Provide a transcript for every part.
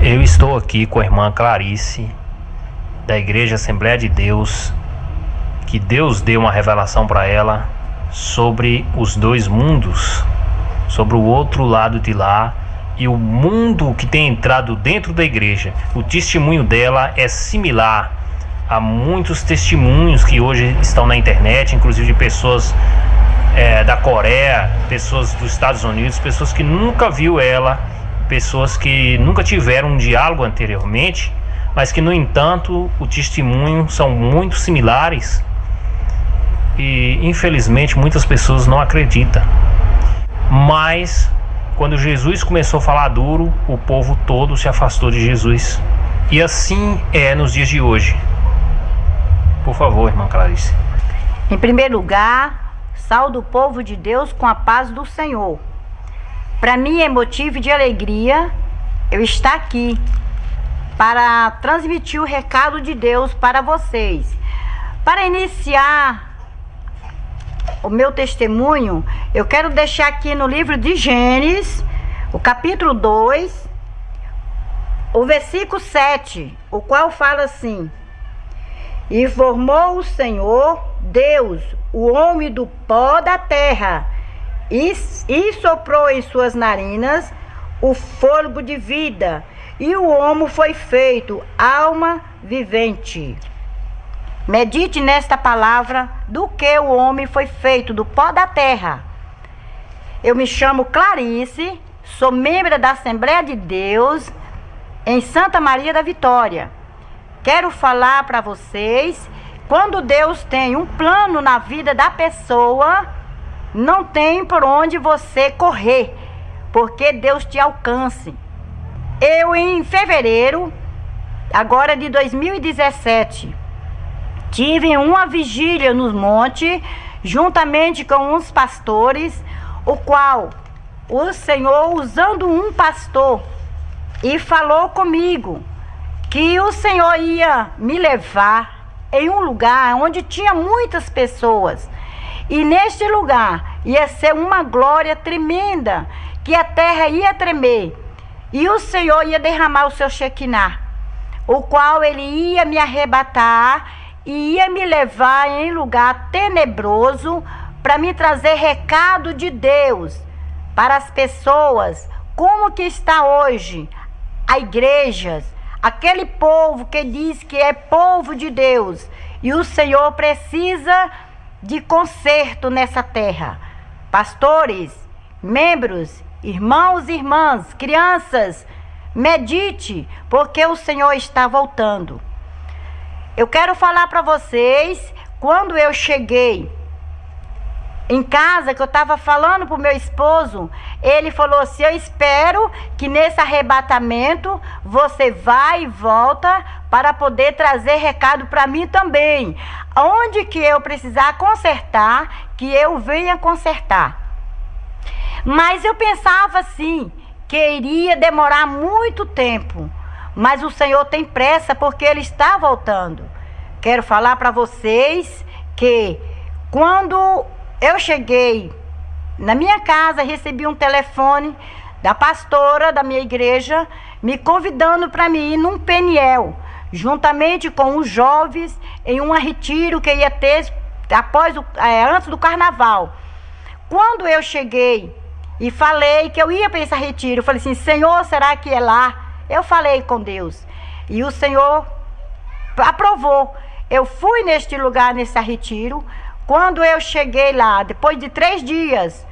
Eu estou aqui com a irmã Clarice, da Igreja Assembleia de Deus, que Deus deu uma revelação para ela sobre os dois mundos, sobre o outro lado de lá e o mundo que tem entrado dentro da igreja. O testemunho dela é similar a muitos testemunhos que hoje estão na internet, inclusive de pessoas da Coreia, pessoas dos Estados Unidos, pessoas que nunca viu ela, pessoas que nunca tiveram um diálogo anteriormente, mas que, no entanto, o testemunho são muito similares e, infelizmente, muitas pessoas não acreditam. Mas, quando Jesus começou a falar duro, o povo todo se afastou de Jesus. E assim é nos dias de hoje. Por favor, irmã Clarice. Em primeiro lugar, saúdo o povo de Deus com a paz do Senhor. Para mim é motivo de alegria eu estar aqui para transmitir o recado de Deus para vocês. Para iniciar o meu testemunho, eu quero deixar aqui no livro de Gênesis, o capítulo 2, o versículo 7, o qual fala assim: E formou o Senhor Deus o homem do pó da terra, e soprou em suas narinas o fôlego de vida, e o homem foi feito alma vivente. Medite nesta palavra do que o homem foi feito do pó da terra. Eu me chamo Clarice, sou membro da Assembleia de Deus em Santa Maria da Vitória. Quero falar para vocês, quando Deus tem um plano na vida da pessoa, não tem por onde você correr, porque Deus te alcance. Eu, em fevereiro, agora de 2017, tive uma vigília nos montes, juntamente com uns pastores, o qual o Senhor, usando um pastor, e falou comigo que o Senhor ia me levar em um lugar onde tinha muitas pessoas. E neste lugar ia ser uma glória tremenda, que a terra ia tremer. E o Senhor ia derramar o seu Shekinah, o qual ele ia me arrebatar e ia me levar em lugar tenebroso para me trazer recado de Deus para as pessoas, como que está hoje a igreja, aquele povo que diz que é povo de Deus, e o Senhor precisa de conserto nessa terra. Pastores, membros, irmãos e irmãs, crianças, medite, porque o Senhor está voltando. Eu quero falar para vocês, quando eu cheguei em casa, que eu estava falando para o meu esposo, ele falou assim: eu espero que nesse arrebatamento você vai e volta para poder trazer recado para mim também. Onde que eu precisar consertar, que eu venha consertar. Mas eu pensava assim, que iria demorar muito tempo. Mas o Senhor tem pressa, porque Ele está voltando. Quero falar para vocês que quando eu cheguei na minha casa, recebi um telefone da pastora da minha igreja, me convidando para mim ir num Peniel, juntamente com os jovens, em um retiro que ia ter antes do carnaval. Quando eu cheguei e falei que eu ia para esse retiro, eu falei assim: Senhor, será que é lá? Eu falei com Deus e o Senhor aprovou. Eu fui neste lugar, nesse retiro. Quando eu cheguei lá, depois de 3 dias,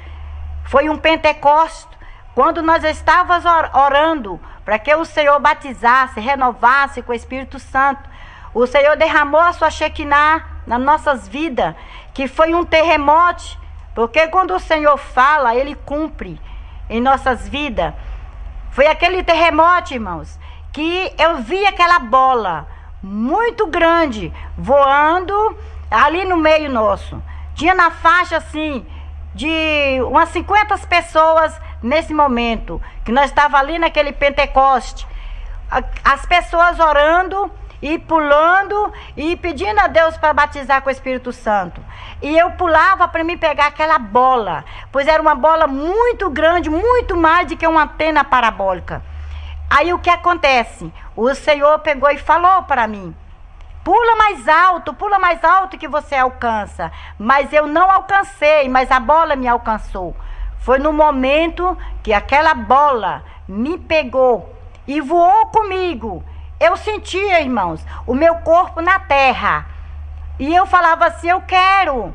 foi um Pentecostes, quando nós estávamos orando para que o Senhor batizasse, renovasse com o Espírito Santo. O Senhor derramou a sua Shekinah nas nossas vidas, que foi um terremoto, porque quando o Senhor fala, Ele cumpre em nossas vidas. Foi aquele terremoto, irmãos, que eu vi aquela bola muito grande voando ali no meio nosso. Tinha na faixa assim de umas 50 pessoas nesse momento, que nós estávamos ali naquele Pentecoste. As pessoas orando e pulando e pedindo a Deus para batizar com o Espírito Santo. E eu pulava para me pegar aquela bola, pois era uma bola muito grande, muito mais do que uma antena parabólica. Aí o que acontece? O Senhor pegou e falou para mim: pula mais alto que você alcança. Mas eu não alcancei, mas a bola me alcançou. Foi no momento que aquela bola me pegou e voou comigo. Eu sentia, irmãos, o meu corpo na terra. E eu falava assim: eu quero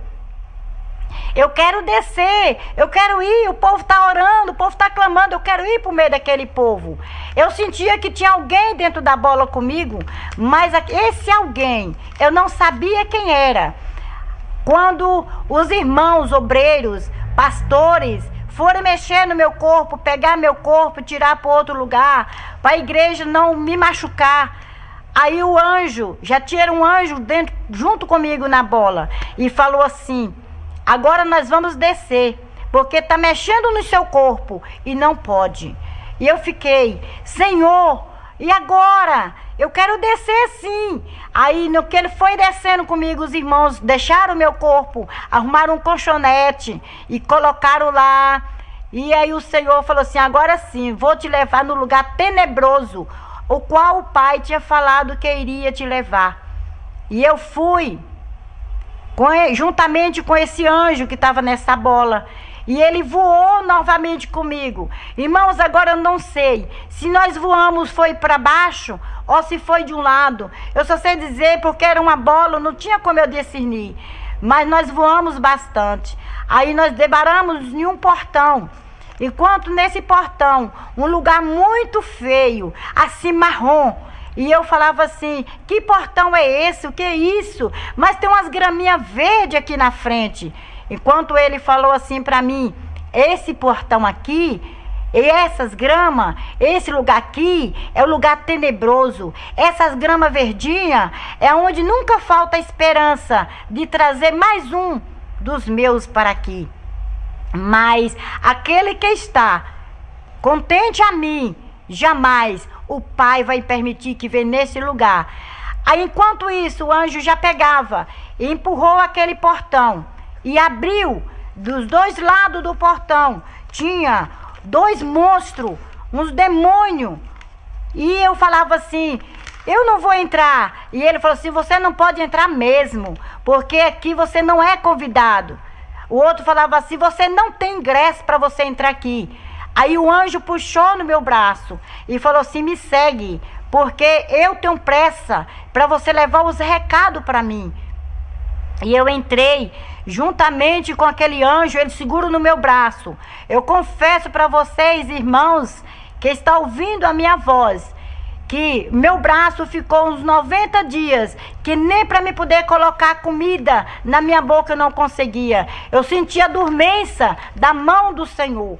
descer, eu quero ir, o povo está orando, o povo está clamando, eu quero ir para o meio daquele povo. Eu sentia que tinha alguém dentro da bola comigo, mas esse alguém, eu não sabia quem era. Quando os irmãos obreiros, pastores, foram mexer no meu corpo, pegar meu corpo, tirar para outro lugar, para a igreja não me machucar, aí o anjo, já tinha um anjo dentro, junto comigo na bola, e falou assim: agora nós vamos descer, porque está mexendo no seu corpo e não pode. E eu fiquei: Senhor, e agora? Eu quero descer sim. Aí no que ele foi descendo comigo, os irmãos deixaram o meu corpo, arrumaram um colchonete e colocaram lá. E aí o Senhor falou assim: agora sim, vou te levar no lugar tenebroso, o qual o Pai tinha falado que iria te levar. E eu fui juntamente com esse anjo que estava nessa bola. E ele voou novamente comigo. Irmãos, agora eu não sei se nós voamos foi para baixo ou se foi de um lado. Eu só sei dizer porque era uma bola, não tinha como eu discernir. Mas nós voamos bastante. Aí nós debaramos em um portão. Enquanto nesse portão, um lugar muito feio, assim marrom. E eu falava assim: que portão é esse? O que é isso? Mas tem umas graminhas verdes aqui na frente. Enquanto ele falou assim para mim: esse portão aqui, e essas gramas, esse lugar aqui é o lugar tenebroso. Essas gramas verdinhas é onde nunca falta a esperança de trazer mais um dos meus para aqui. Mas aquele que está contente a mim, jamais o Pai vai permitir que venha nesse lugar. Aí enquanto isso, o anjo já pegava e empurrou aquele portão e abriu dos dois lados do portão. Tinha dois monstros, uns demônios. E eu falava assim: eu não vou entrar. E ele falou assim: você não pode entrar mesmo, porque aqui você não é convidado. O outro falava assim: você não tem ingresso para você entrar aqui. Aí o anjo puxou no meu braço e falou assim: me segue, porque eu tenho pressa para você levar os recados para mim. E eu entrei juntamente com aquele anjo, ele segura no meu braço. Eu confesso para vocês, irmãos, que estão ouvindo a minha voz, que meu braço ficou uns 90 dias, que nem para me poder colocar comida na minha boca eu não conseguia. Eu sentia a dormência da mão do Senhor.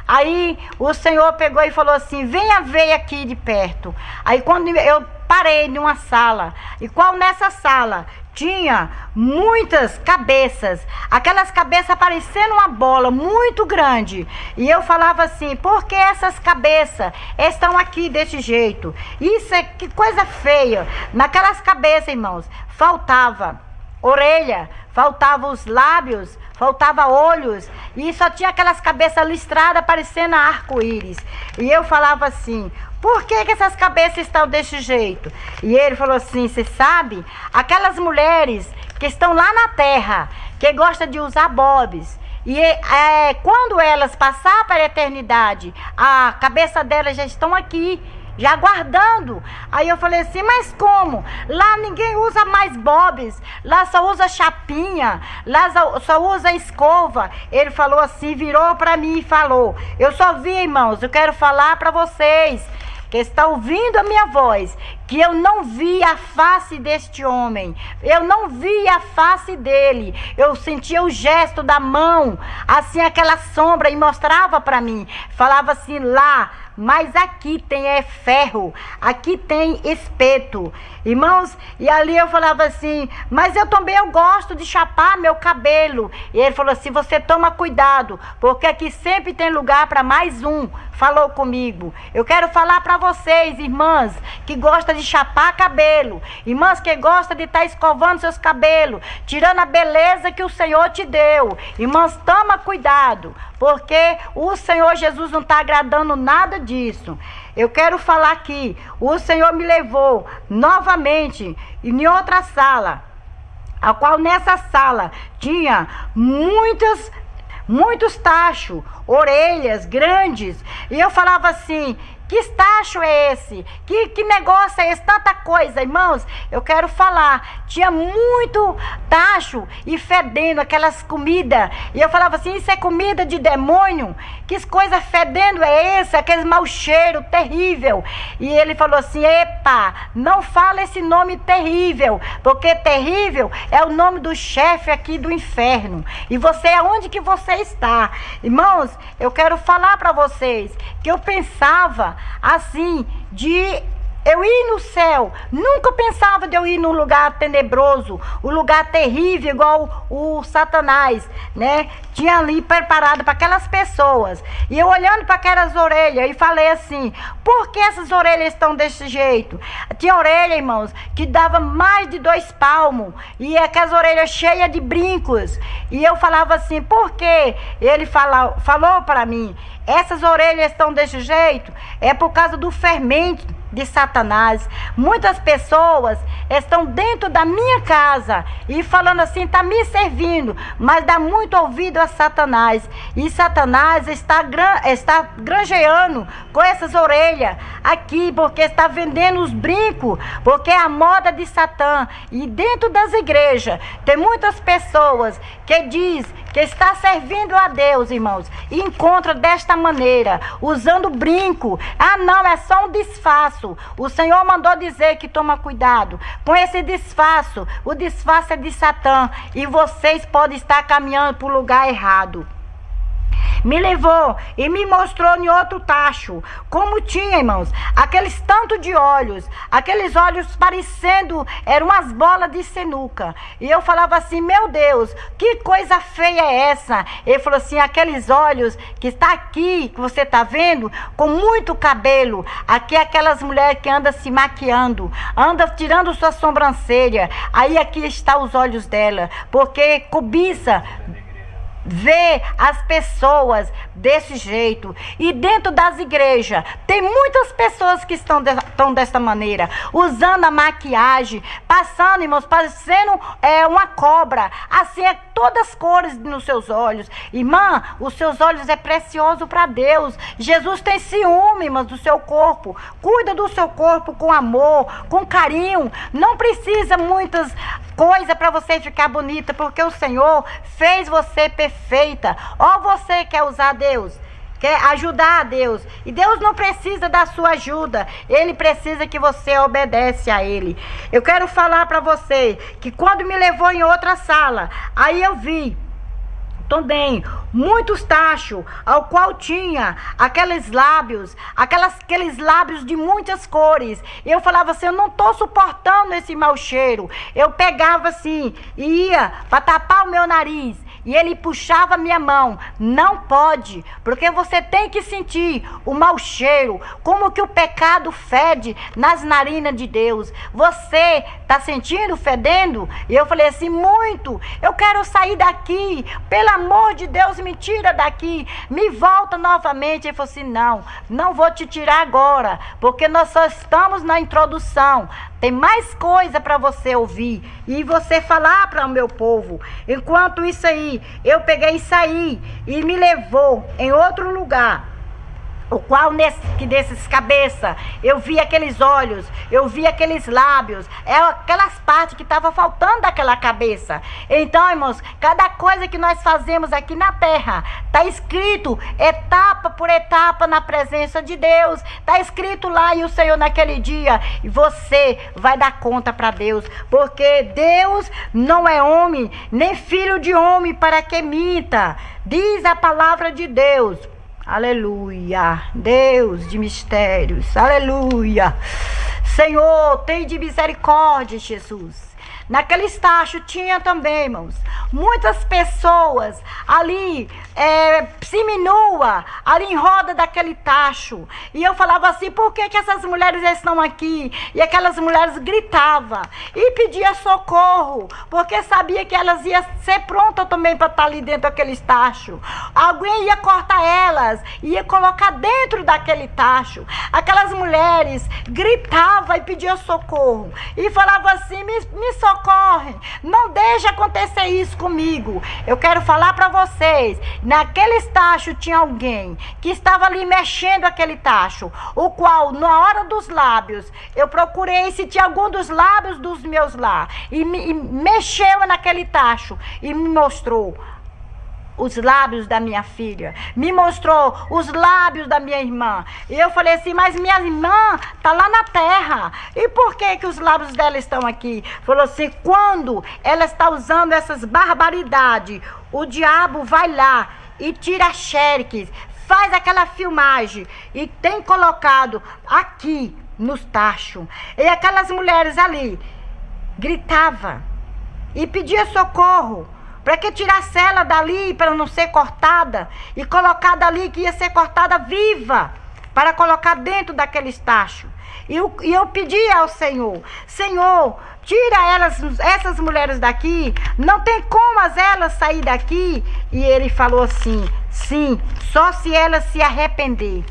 Aí o Senhor pegou e falou assim: venha ver aqui de perto. Aí quando eu parei numa sala, e qual nessa sala tinha muitas cabeças, aquelas cabeças parecendo uma bola muito grande. E eu falava assim: por que essas cabeças estão aqui desse jeito? Isso é que coisa feia. Naquelas cabeças, irmãos, faltava orelha, faltava os lábios, faltava olhos, e só tinha aquelas cabeças listradas parecendo arco-íris. E eu falava assim: por que essas cabeças estão desse jeito? E ele falou assim: você sabe, aquelas mulheres que estão lá na terra, que gostam de usar bobs, e quando elas passar para a eternidade, a cabeça delas já estão aqui, já guardando. Aí eu falei assim: mas como? Lá ninguém usa mais bobs, lá só usa chapinha, lá só usa escova. Ele falou assim, virou para mim e falou: eu só vi, irmãos, eu quero falar para vocês que está ouvindo a minha voz, que eu não vi a face deste homem, eu não vi a face dele, eu sentia o gesto da mão, assim aquela sombra, e mostrava para mim, falava assim: lá, mas aqui tem ferro, aqui tem espeto. Irmãos, e ali eu falava assim: mas eu também gosto de chapar meu cabelo. E ele falou assim: você toma cuidado, porque aqui sempre tem lugar para mais um. Falou comigo. Eu quero falar para vocês, irmãs, que gostam de de chapar cabelo. Irmãs que gosta de estar escovando seus cabelos, tirando a beleza que o Senhor te deu. Irmãs, toma cuidado, porque o Senhor Jesus não está agradando nada disso. Eu quero falar aqui, o Senhor me levou novamente em outra sala, a qual nessa sala tinha muitos tachos, orelhas grandes, e eu falava assim: que tacho é esse? Que negócio é esse? Tanta coisa, irmãos. Eu quero falar, tinha muito tacho e fedendo aquelas comidas. E eu falava assim: isso é comida de demônio? Que coisa fedendo é essa? Aquele mau cheiro terrível. E ele falou assim: epa, não fala esse nome terrível, porque terrível é o nome do chefe aqui do inferno. E você, aonde que você está? Irmãos, eu quero falar para vocês que eu pensava assim, de eu ir no céu. Nunca pensava de eu ir num lugar tenebroso, um lugar terrível, igual o Satanás, né? Tinha ali preparado para aquelas pessoas. E eu olhando para aquelas orelhas e falei assim: por que essas orelhas estão desse jeito? Tinha orelha, irmãos, que dava mais de 2 palmos. E aquelas orelhas cheias de brincos. E eu falava assim: por quê? Ele falou para mim: essas orelhas estão desse jeito, é por causa do fermento de Satanás. Muitas pessoas estão dentro da minha casa e falando assim, está me servindo, mas dá muito ouvido a Satanás. E Satanás está granjeando com essas orelhas aqui, porque está vendendo os brincos, porque é a moda de Satã. E dentro das igrejas tem muitas pessoas que diz que está servindo a Deus, irmãos, e encontra desta maneira, usando brinco. Ah, não, é só um disfarce. O Senhor mandou dizer que toma cuidado com esse disfarce. O disfarce é de Satã, e vocês podem estar caminhando para o lugar errado. Me levou e me mostrou em outro tacho, como tinha, irmãos, aqueles tanto de olhos, aqueles olhos parecendo, eram umas bolas de sinuca. E eu falava assim: meu Deus, que coisa feia é essa? Ele falou assim: aqueles olhos que está aqui, que você está vendo, com muito cabelo. Aqui é aquelas mulheres que andam se maquiando, andam tirando sua sobrancelha. Aí aqui está os olhos dela, porque cobiça ver as pessoas desse jeito. E dentro das igrejas tem muitas pessoas que estão desta maneira, usando a maquiagem, passando, irmãos, parecendo uma cobra, assim, é todas as cores nos seus olhos. Irmã, os seus olhos é precioso para Deus. Jesus tem ciúme, irmãs, do seu corpo. Cuida do seu corpo com amor, com carinho. Não precisa muitas coisas para você ficar bonita, porque o Senhor fez você perfeita. Ou você quer usar Deus, quer ajudar a Deus, e Deus não precisa da sua ajuda, Ele precisa que você obedece a Ele. Eu quero falar para você que quando me levou em outra sala, aí eu vi também muitos tachos, ao qual tinha aqueles lábios de muitas cores. E eu falava assim: eu não estou suportando esse mau cheiro. Eu pegava assim e ia para tapar o meu nariz, e ele puxava minha mão: não pode, porque você tem que sentir o mau cheiro, como que o pecado fede nas narinas de Deus. Você está sentindo fedendo? E eu falei assim: muito, eu quero sair daqui, pelo amor de Deus, me tira daqui, me volta novamente. Ele falou assim: não vou te tirar agora, porque nós só estamos na introdução, tem mais coisa para você ouvir e você falar para o meu povo. Enquanto isso aí, eu peguei e saí, e me levou em outro lugar, o qual desses cabeças, eu vi aqueles olhos, eu vi aqueles lábios, aquelas partes que estavam faltando daquela cabeça. Então, irmãos, cada coisa que nós fazemos aqui na terra, está escrito etapa por etapa na presença de Deus, está escrito lá, e o Senhor naquele dia, e você vai dar conta para Deus, porque Deus não é homem, nem filho de homem para que minta, diz a palavra de Deus. Aleluia, Deus de mistérios, aleluia. Senhor, tem de misericórdia, Jesus. Naquele estágio tinha também, irmãos, muitas pessoas ali, seminua, ali em roda daquele tacho. E eu falava assim, por que essas mulheres estão aqui? E aquelas mulheres gritavam e pediam socorro, porque sabia que elas iam ser prontas também para estar ali dentro daquele tacho. Alguém ia cortar elas, ia colocar dentro daquele tacho. Aquelas mulheres gritavam e pediam socorro. E falavam assim, me socorre, não deixe acontecer isso comigo. Eu quero falar para vocês, naquele tacho tinha alguém que estava ali mexendo aquele tacho, o qual na hora dos lábios, eu procurei se tinha algum dos lábios dos meus lá, e mexeu naquele tacho e me mostrou os lábios da minha filha, me mostrou os lábios da minha irmã. E eu falei assim, mas minha irmã está lá na terra, e por que os lábios dela estão aqui? Falou assim, quando ela está usando essas barbaridades, o diabo vai lá e tira xereques, faz aquela filmagem e tem colocado aqui nos tachos. E aquelas mulheres ali gritavam e pediam socorro, para que tirasse ela dali, para não ser cortada, e colocada ali, que ia ser cortada viva, para colocar dentro daquele tacho. E eu pedi ao Senhor, Senhor, tira essas mulheres daqui, não tem como elas sair daqui. E ele falou assim, sim, só se elas se arrepender.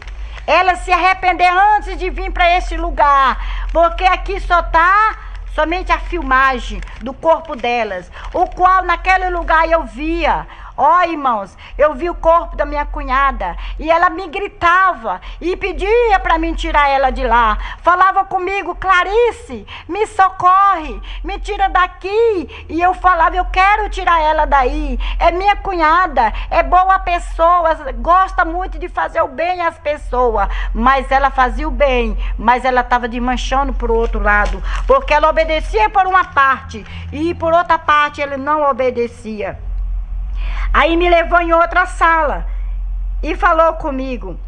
Elas se arrepender antes de vir para esse lugar, porque aqui só está somente a filmagem do corpo delas, o qual naquele lugar eu via. Ó, irmãos, eu vi o corpo da minha cunhada e ela me gritava e pedia para mim tirar ela de lá. Falava comigo, Clarice, me socorre, me tira daqui. E eu falava, eu quero tirar ela daí. É minha cunhada, é boa pessoa, gosta muito de fazer o bem às pessoas. Mas ela fazia o bem, mas ela estava desmanchando por outro lado, porque ela obedecia por uma parte e por outra parte ele não obedecia. Aí me levou em outra sala e falou comigo,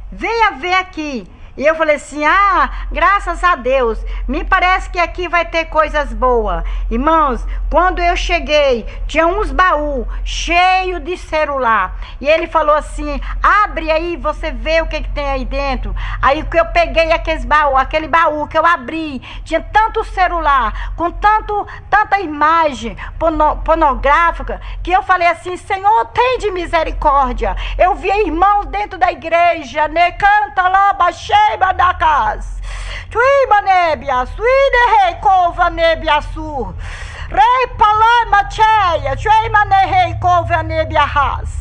venha ver aqui. E eu falei assim, graças a Deus, me parece que aqui vai ter coisas boas. Irmãos, quando eu cheguei, tinha uns baús cheios de celular. E ele falou assim, abre aí, você vê o que tem aí dentro. Aí que eu peguei aquele baú que eu abri, tinha tanto celular, com tanta imagem pornográfica, que eu falei assim, Senhor, tem de misericórdia. Eu vi irmãos dentro da igreja, né, canta lá, baixei, Badakas, Tuima Nebia, Suide Rei Cova Nebia Sur, Rei Palama Cheia, Tuima Rei Cova Nebia Ras.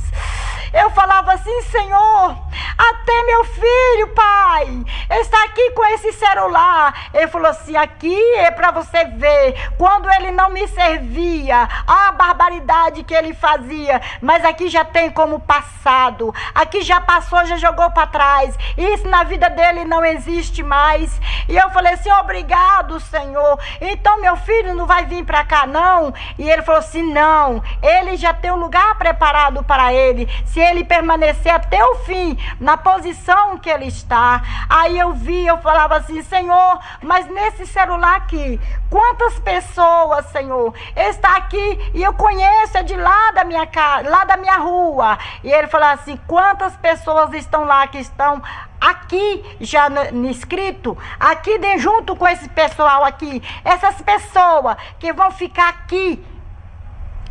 Eu falava assim, Senhor, até meu filho, pai, está aqui com esse celular. Ele falou assim, aqui é para você ver, quando ele não me servia, a barbaridade que ele fazia, mas aqui já tem como passado, aqui já passou, já jogou para trás, isso na vida dele não existe mais. E eu falei assim, obrigado, Senhor, então meu filho não vai vir para cá não? E ele falou assim, não, ele já tem um lugar preparado para ele, se ele permanecer até o fim, na posição que ele está. Aí eu falava assim, Senhor, mas nesse celular aqui, quantas pessoas, Senhor, está aqui e eu conheço, é de lá da minha casa, lá da minha rua. E ele falava assim, quantas pessoas estão lá que estão aqui já inscrito, aqui junto com esse pessoal aqui, essas pessoas que vão ficar aqui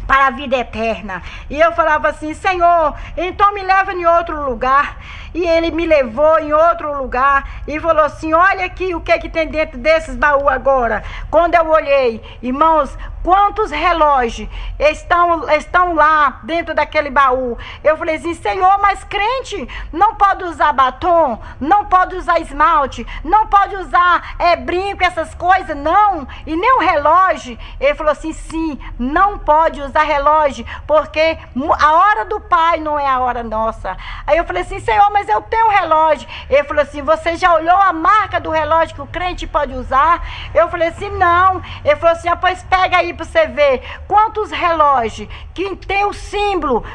para a vida eterna. E eu falava assim, Senhor, então me leva em outro lugar. E ele me levou em outro lugar e falou assim, olha aqui o que tem dentro desses baús agora. Quando eu olhei, irmãos, quantos relógios estão lá dentro daquele baú. Eu falei assim, Senhor, mas crente não pode usar batom, não pode usar esmalte, não pode usar brinco, essas coisas, não, e nem um relógio. Ele falou assim, sim, não pode usar relógio, porque a hora do Pai não é a hora nossa. Aí eu falei assim, Senhor, mas eu tenho um relógio. Ele falou assim, você já olhou a marca do relógio que o crente pode usar? Eu falei assim, não. Ele falou assim, pois pega aí para você ver quantos relógios que tem o símbolo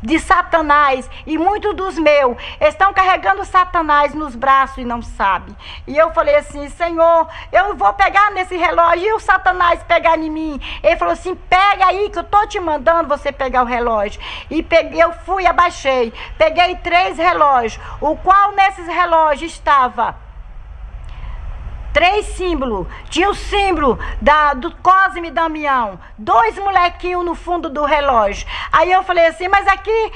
de Satanás, e muitos dos meus estão carregando Satanás nos braços e não sabem. E eu falei assim: Senhor, eu vou pegar nesse relógio e o Satanás pegar em mim. Ele falou assim: pega aí que eu tô te mandando você pegar o relógio. E peguei, eu fui, abaixei, peguei 3 relógios, o qual nesses relógios estava 3 símbolos. Tinha o símbolo do Cosme e Damião, 2 molequinhos no fundo do relógio. Aí eu falei assim: mas aqui,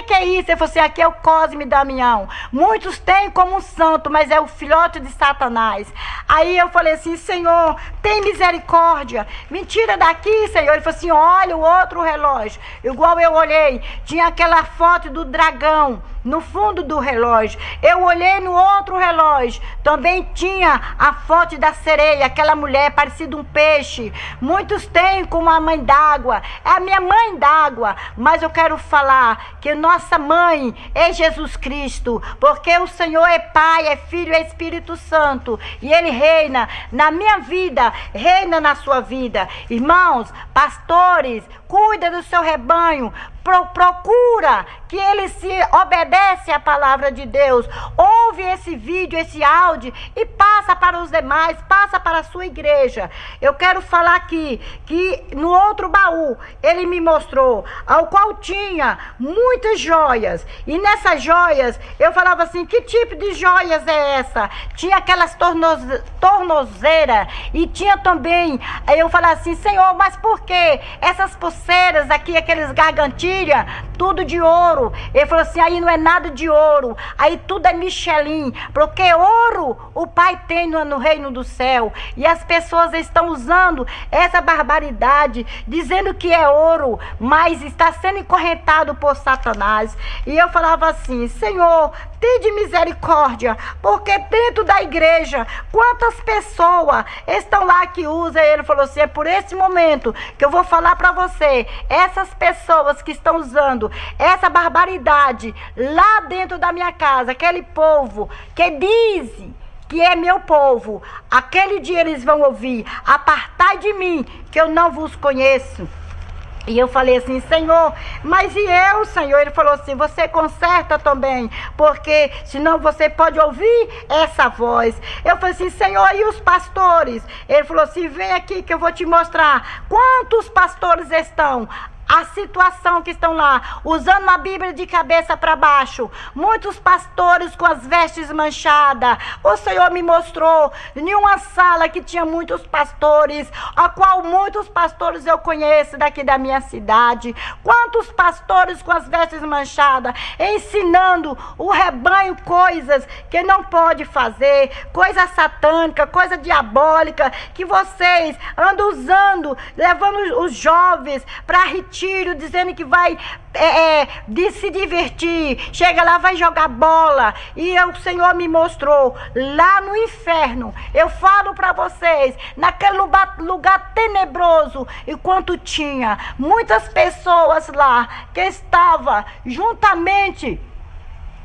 que é isso? Ele falou assim: aqui é o Cosme e Damião. Muitos têm como um santo, mas é o filhote de Satanás. Aí eu falei assim: Senhor, tem misericórdia, me tira daqui, Senhor. Ele falou assim: olha o outro relógio. Igual eu olhei, tinha aquela foto do dragão no fundo do relógio. Eu olhei no outro relógio, também tinha a foto da sereia, aquela mulher parecida um peixe. Muitos têm como a mãe d'água, é a minha mãe d'água, mas eu quero falar que nossa mãe é Jesus Cristo, porque o Senhor é Pai, é Filho, é Espírito Santo, e Ele reina na minha vida, reina na sua vida. Irmãos, pastores, cuida do seu rebanho, procura que ele se obedece à palavra de Deus. Ouve esse vídeo, esse áudio e passa para os demais, passa para a sua igreja. Eu quero falar aqui que no outro baú ele me mostrou, ao qual tinha muitas joias, e nessas joias eu falava assim: que tipo de joias é essa? Tinha aquelas tornozeiras e tinha também, eu falava assim: Senhor, mas por que essas pulseiras aqui, aqueles gargantilhos, tudo de ouro? Ele falou assim: aí não é nada de ouro, aí tudo é Michelin, porque ouro o Pai tem no reino do céu, e as pessoas estão usando essa barbaridade, dizendo que é ouro, mas está sendo encorrentado por Satanás. E eu falava assim: Senhor, tem de misericórdia, porque dentro da igreja, quantas pessoas estão lá que usam? Ele falou assim: é por esse momento que eu vou falar para você, essas pessoas que estão usando essa barbaridade lá dentro da minha casa, aquele povo que diz que é meu povo, aquele dia eles vão ouvir: apartai de mim, que eu não vos conheço. E eu falei assim: Senhor, mas e eu, Senhor? Ele falou assim: você conserta também, porque senão você pode ouvir essa voz. Eu falei assim: Senhor, e os pastores? Ele falou assim: vem aqui que eu vou te mostrar quantos pastores estão. A situação que estão lá, usando a Bíblia de cabeça para baixo, muitos pastores com as vestes manchadas. O Senhor me mostrou em uma sala que tinha muitos pastores, a qual muitos pastores eu conheço daqui da minha cidade. Quantos pastores com as vestes manchadas, ensinando o rebanho coisas que não pode fazer, coisa satânica, coisa diabólica, que vocês andam usando, levando os jovens para retiro, dizendo que vai se divertir, chega lá, vai jogar bola. E o Senhor me mostrou lá no inferno. Eu falo para vocês, naquele lugar tenebroso, enquanto tinha muitas pessoas lá que estavam juntamente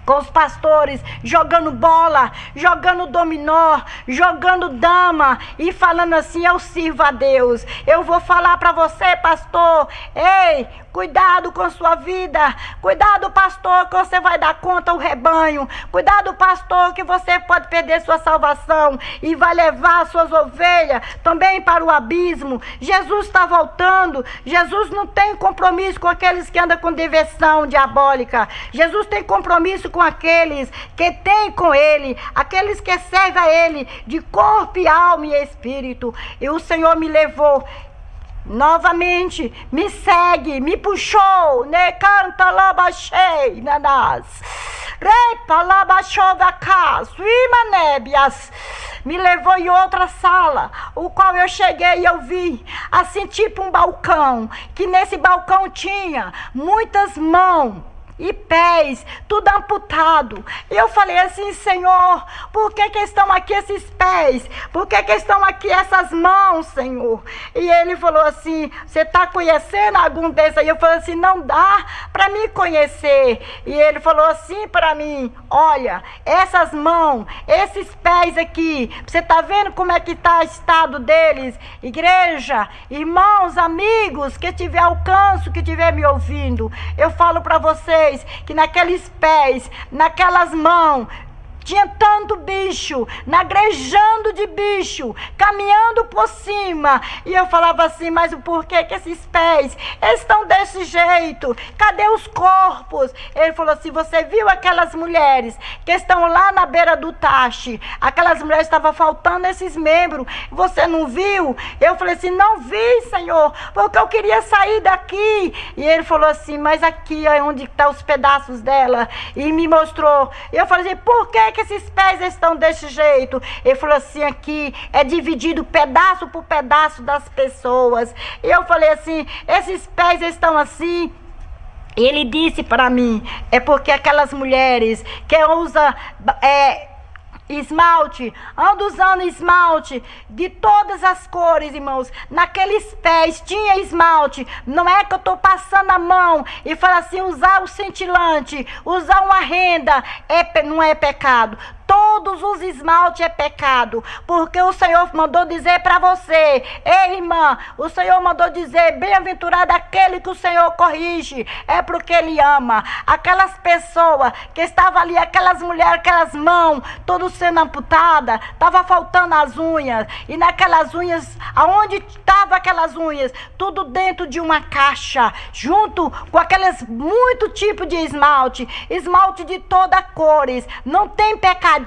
com os pastores, jogando bola, jogando dominó, jogando dama e falando assim: eu sirvo a Deus. Eu vou falar para você, pastor, ei, cuidado com sua vida, cuidado, pastor, que você vai dar conta ao rebanho, cuidado, pastor, que você pode perder sua salvação e vai levar suas ovelhas também para o abismo. Jesus está voltando. Jesus não tem compromisso com aqueles que andam com diversão diabólica. Jesus tem compromisso com aqueles que têm com Ele, aqueles que servem a Ele de corpo e alma e espírito. E o Senhor me levou novamente, me segue, me puxou, né? Canta lá, baixei, nanás. Repa lá, baixou da casa, imanébias. Me levou em outra sala, o qual eu cheguei e eu vi, assim, tipo um balcão, que nesse balcão tinha muitas mãos e pés, tudo amputado. E eu falei assim: Senhor, por que estão aqui esses pés? Por que estão aqui essas mãos, Senhor? E ele falou assim: você está conhecendo algum desses aí? Eu falei assim: não dá para mim conhecer. E ele falou assim para mim: olha, essas mãos, esses pés aqui, você está vendo como é que está o estado deles? Igreja, irmãos, amigos, que tiver alcance, que tiver me ouvindo, eu falo para vocês que naqueles pés, naquelas mãos, tinha tanto bicho, nagrejando de bicho, caminhando por cima. E eu falava assim: mas por que esses pés estão desse jeito? Cadê os corpos? Ele falou assim: você viu aquelas mulheres que estão lá na beira do tache? Aquelas mulheres estavam faltando esses membros. Você não viu? Eu falei assim: não vi, Senhor, porque eu queria sair daqui. E ele falou assim: mas aqui é onde estão os pedaços dela. E me mostrou. E eu falei assim: por que esses pés estão desse jeito? Ele falou assim: aqui é dividido pedaço por pedaço das pessoas. E eu falei assim: esses pés estão assim. Ele disse para mim: é porque aquelas mulheres que usam esmalte, ando usando esmalte de todas as cores, irmãos. Naqueles pés tinha esmalte. Não é que eu estou passando a mão e falo assim: usar o cintilante, usar uma renda, não é pecado. Todos os esmaltes é pecado, porque o Senhor mandou dizer para você: ei, irmã, o Senhor mandou dizer: bem-aventurado aquele que o Senhor corrige, é porque Ele ama. Aquelas pessoas que estavam ali, aquelas mulheres, aquelas mãos, todas sendo amputadas, estava faltando as unhas, e naquelas unhas, aonde estavam aquelas unhas? Tudo dentro de uma caixa, junto com aqueles muito tipo de esmalte, esmalte de todas cores. Não tem pecadinho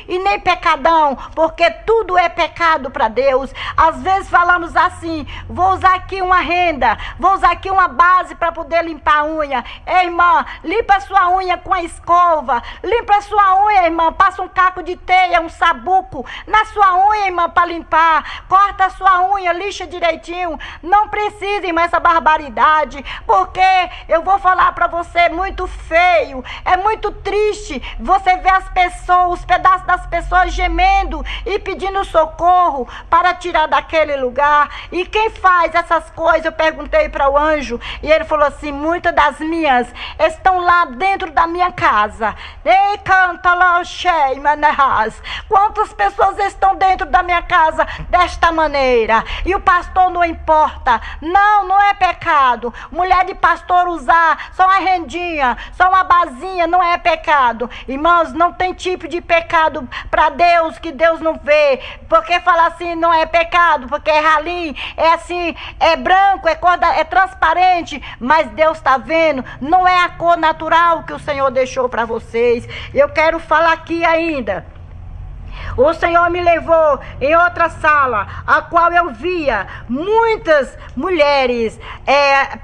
e nem pecadão, porque tudo é pecado para Deus. Às vezes falamos assim: vou usar aqui uma renda, vou usar aqui uma base para poder limpar a unha. Ei, irmã, limpa a sua unha com a escova, limpa a sua unha, irmã, passa um caco de teia, um sabuco na sua unha, irmã, para limpar. Corta a sua unha, lixa direitinho. Não precisa, irmã, essa barbaridade, porque eu vou falar para você: muito feio, é muito triste você ver as pessoas, os pedaços das pessoas gemendo e pedindo socorro para tirar daquele lugar. E quem faz essas coisas? Eu perguntei para o anjo e ele falou assim: muitas das minhas estão lá dentro da minha casa. Ei, canta lá, quantas pessoas estão dentro da minha casa desta maneira? E o pastor não importa. Não, não é pecado. Mulher de pastor usar só uma rendinha, só uma basinha, não é pecado. Irmãos, não tem tipo de pecado para Deus que Deus não vê. Porque falar assim não é pecado, porque é ralinho, é assim, é branco, é transparente, mas Deus está vendo. Não é a cor natural que o Senhor deixou para vocês. Eu quero falar aqui ainda. O Senhor me levou em outra sala, a qual eu via muitas mulheres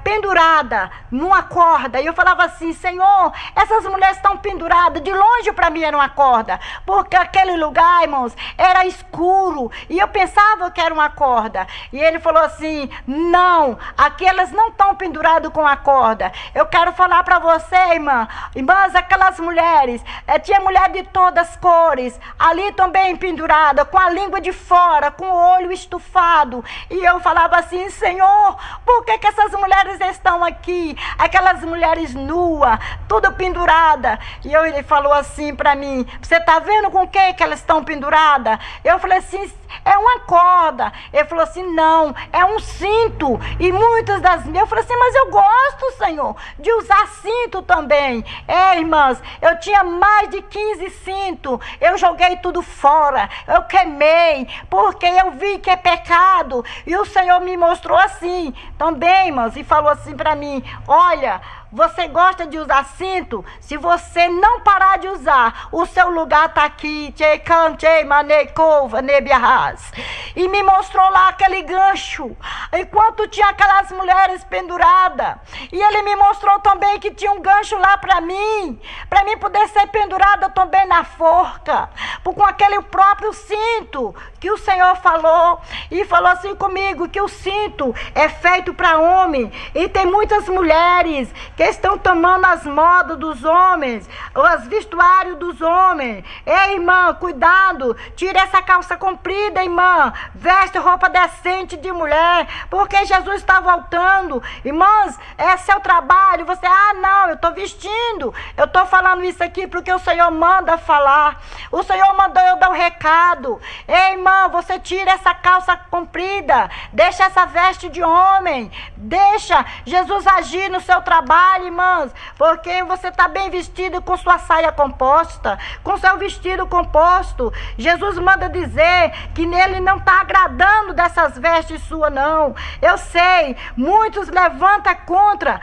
penduradas numa corda. E eu falava assim: Senhor, essas mulheres estão penduradas. De longe para mim era uma corda, porque aquele lugar, irmãos, era escuro. E eu pensava que era uma corda. E ele falou assim: não, aqui elas não estão penduradas com a corda. Eu quero falar para você, irmãs, aquelas mulheres, tinha mulher de todas as cores, ali também pendurada, com a língua de fora, com o olho estufado. E eu falava assim: Senhor, por que essas mulheres estão aqui? Aquelas mulheres nuas, tudo pendurada. E ele falou assim para mim: você está vendo com o que elas estão penduradas? Eu falei assim: é uma corda. Ele falou assim: não, é um cinto. E muitas das minhas, eu falei assim: mas eu gosto, Senhor, de usar cinto também. Irmãs, eu tinha mais de 15 cintos. Eu joguei tudo fora, eu queimei, porque eu vi que é pecado. E o Senhor me mostrou assim também, irmãos, e falou assim para mim: olha, você gosta de usar cinto? Se você não parar de usar, o seu lugar está aqui. e me mostrou lá aquele gancho, enquanto tinha aquelas mulheres penduradas. E ele me mostrou também que tinha um gancho lá para mim poder ser pendurada também na forca, com aquele próprio cinto que o Senhor falou. E falou assim comigo, que o cinto é feito para homem. E tem muitas mulheres que estão tomando as modas dos homens, os vestuários dos homens. Ei, irmã, cuidado, tire essa calça comprida, irmã, veste roupa decente de mulher, porque Jesus está voltando. Irmãs, é seu trabalho. Você, não, eu estou vestindo, eu estou falando isso aqui porque o Senhor manda falar. O Senhor mandou eu dar um recado. Ei, irmã, você tira essa calça comprida, deixa essa veste de homem, deixa Jesus agir no seu trabalho, irmãs, porque você está bem vestido, com sua saia composta, com seu vestido composto. Jesus manda dizer que nele não está agradando dessas vestes suas, não. Eu sei, muitos levantam contra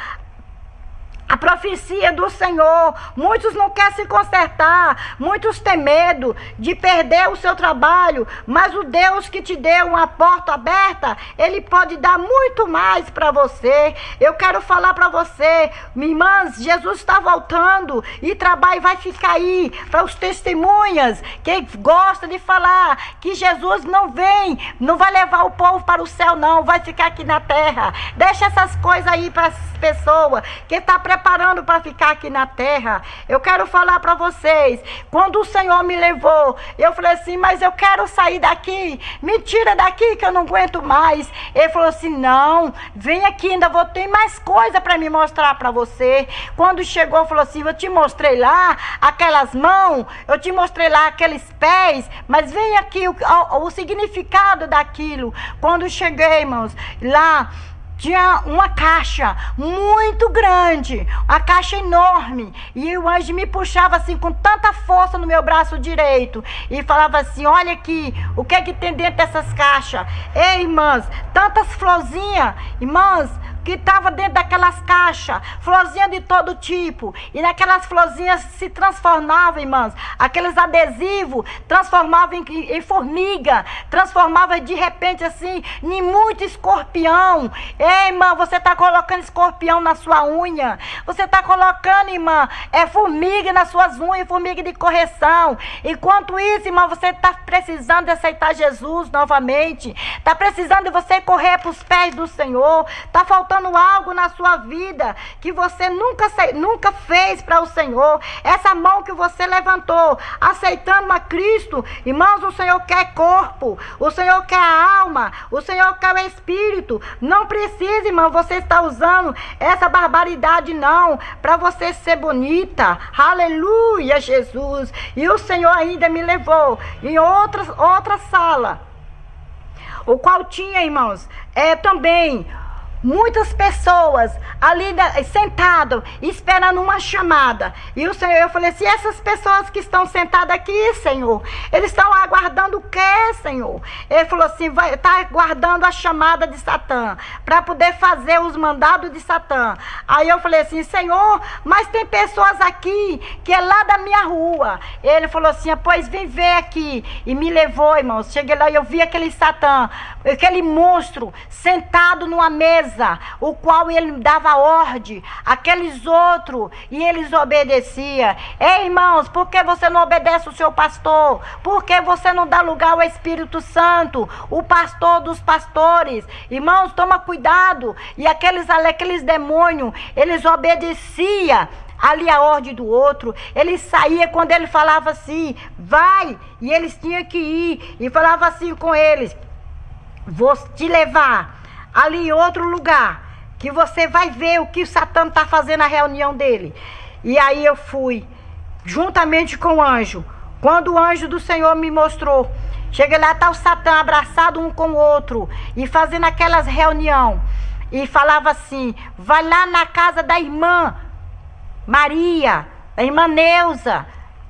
a profecia do Senhor. Muitos não querem se consertar, muitos têm medo de perder o seu trabalho, mas o Deus que te deu uma porta aberta, Ele pode dar muito mais para você. Eu quero falar para você, minhas irmãs, Jesus está voltando e trabalho vai ficar aí para os testemunhas que gostam de falar que Jesus não vem, não vai levar o povo para o céu, não, vai ficar aqui na terra. Deixa essas coisas aí para as pessoas que estão preparando para ficar aqui na terra. Eu quero falar para vocês, quando o Senhor me levou, eu falei assim, mas eu quero sair daqui, me tira daqui que eu não aguento mais. Ele falou assim, não, vem aqui, ainda vou ter mais coisa para me mostrar para você. Quando chegou, falou assim, eu te mostrei lá aquelas mãos, eu te mostrei lá aqueles pés, mas vem aqui o significado daquilo. Quando cheguei, irmãos, lá tinha uma caixa muito grande, uma caixa enorme, e o anjo me puxava assim com tanta força no meu braço direito e falava assim, olha aqui, o que é que tem dentro dessas caixas? Ei, irmãs, tantas florzinhas, irmãs, que estava dentro daquelas caixas, florzinha de todo tipo, e naquelas florzinhas se transformavam, irmãs, aqueles adesivos transformavam em formiga, transformavam de repente assim em muito escorpião. Ei, irmã, você está colocando escorpião na sua unha, você está colocando, irmã, formiga nas suas unhas, formiga de correção. Enquanto isso, irmã, você está precisando de aceitar Jesus novamente, está precisando de você correr para os pés do Senhor, está faltando algo na sua vida que você nunca fez para o Senhor. Essa mão que você levantou, aceitando a Cristo, irmãos, o Senhor quer corpo, o Senhor quer a alma, o Senhor quer o espírito. Não precisa, irmão, você está usando essa barbaridade não, para você ser bonita. Aleluia, Jesus. E o Senhor ainda me levou em outra sala, o qual tinha, irmãos, também muitas pessoas ali sentadas, esperando uma chamada. E o Senhor, eu falei assim, essas pessoas que estão sentadas aqui, Senhor, eles estão aguardando o quê, Senhor? Ele falou assim, está aguardando a chamada de Satã, para poder fazer os mandados de Satã. Aí eu falei assim, Senhor, mas tem pessoas aqui que é lá da minha rua. Ele falou assim, pois vem ver aqui. E me levou, irmãos. Cheguei lá e eu vi aquele Satã, aquele monstro, sentado numa mesa, o qual ele dava ordem àqueles outros e eles obedeciam. Ei, irmãos, por que você não obedece o seu pastor? Por que você não dá lugar ao Espírito Santo, o pastor dos pastores? Irmãos, toma cuidado. E aqueles demônios, eles obedeciam ali a ordem do outro. Ele saía quando ele falava assim, vai, e eles tinham que ir, e falava assim com eles, vou te levar ali em outro lugar, que você vai ver o que o Satã está fazendo na reunião dele. E aí eu fui, juntamente com o anjo. Quando o anjo do Senhor me mostrou, cheguei lá, está o Satã abraçado um com o outro, e fazendo aquelas reunião, e falava assim, vai lá na casa da irmã Maria, da irmã Neuza,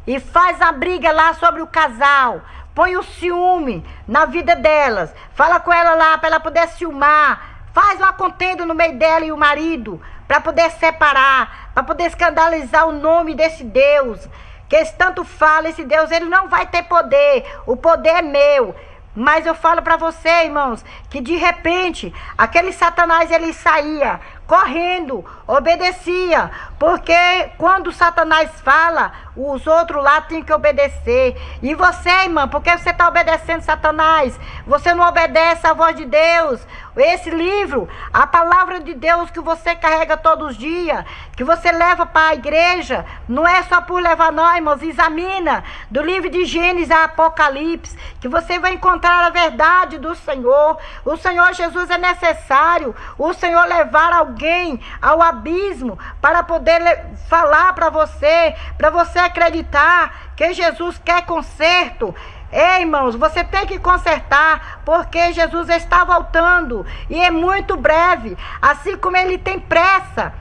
e faz a briga lá sobre o casal. Põe o ciúme na vida delas. Fala com ela lá para ela poder ciúmar. Faz uma contenda no meio dela e o marido, para poder separar, para poder escandalizar o nome desse Deus. Que eles tanto falam, esse Deus, ele não vai ter poder. O poder é meu. Mas eu falo para você, irmãos, que de repente, aquele Satanás, ele saía correndo, obedecia, porque quando Satanás fala, os outros lá têm que obedecer. E você, irmã, por que você está obedecendo Satanás? Você não obedece à voz de Deus. Esse livro, a palavra de Deus que você carrega todos os dias, que você leva para a igreja, não é só por levar não, irmãos. Examina do livro de Gênesis a Apocalipse, que você vai encontrar a verdade do Senhor. O Senhor Jesus é necessário o Senhor levar alguém ao abismo para poder falar para você acreditar que Jesus quer conserto. Ei, irmãos, você tem que consertar, porque Jesus está voltando e é muito breve, assim como ele tem pressa,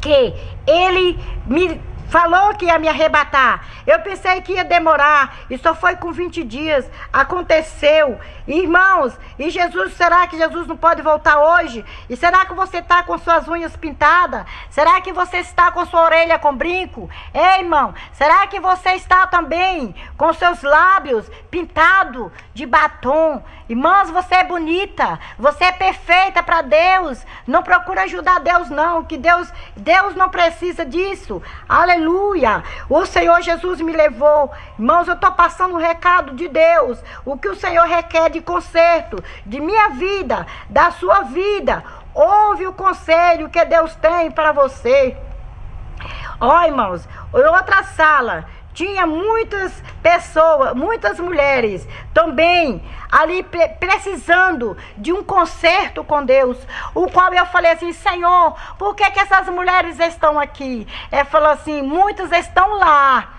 que ele me falou que ia me arrebatar. Eu pensei que ia demorar e só foi com 20 dias. Aconteceu. Irmãos, e Jesus, será que Jesus não pode voltar hoje? E será que você está com suas unhas pintadas? Será que você está com sua orelha com brinco? Ei, irmão, será que você está também com seus lábios pintados de batom? Irmãos, você é bonita, você é perfeita para Deus. Não procura ajudar Deus não, que Deus não precisa disso. Aleluia. O Senhor Jesus me levou. Irmãos, eu estou passando um recado de Deus. O que o Senhor requer de conserto, de minha vida, da sua vida. Ouve o conselho que Deus tem para você. Ó, irmãos, em outra sala tinha muitas pessoas, muitas mulheres também ali precisando de um conserto com Deus, o qual eu falei assim: Senhor, por que essas mulheres estão aqui? Ele falou assim: muitas estão lá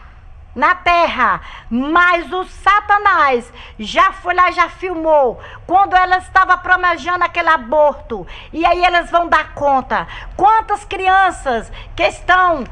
na terra, mas o Satanás já foi lá, já filmou quando elas estavam planejando aquele aborto, e aí elas vão dar conta quantas crianças que estão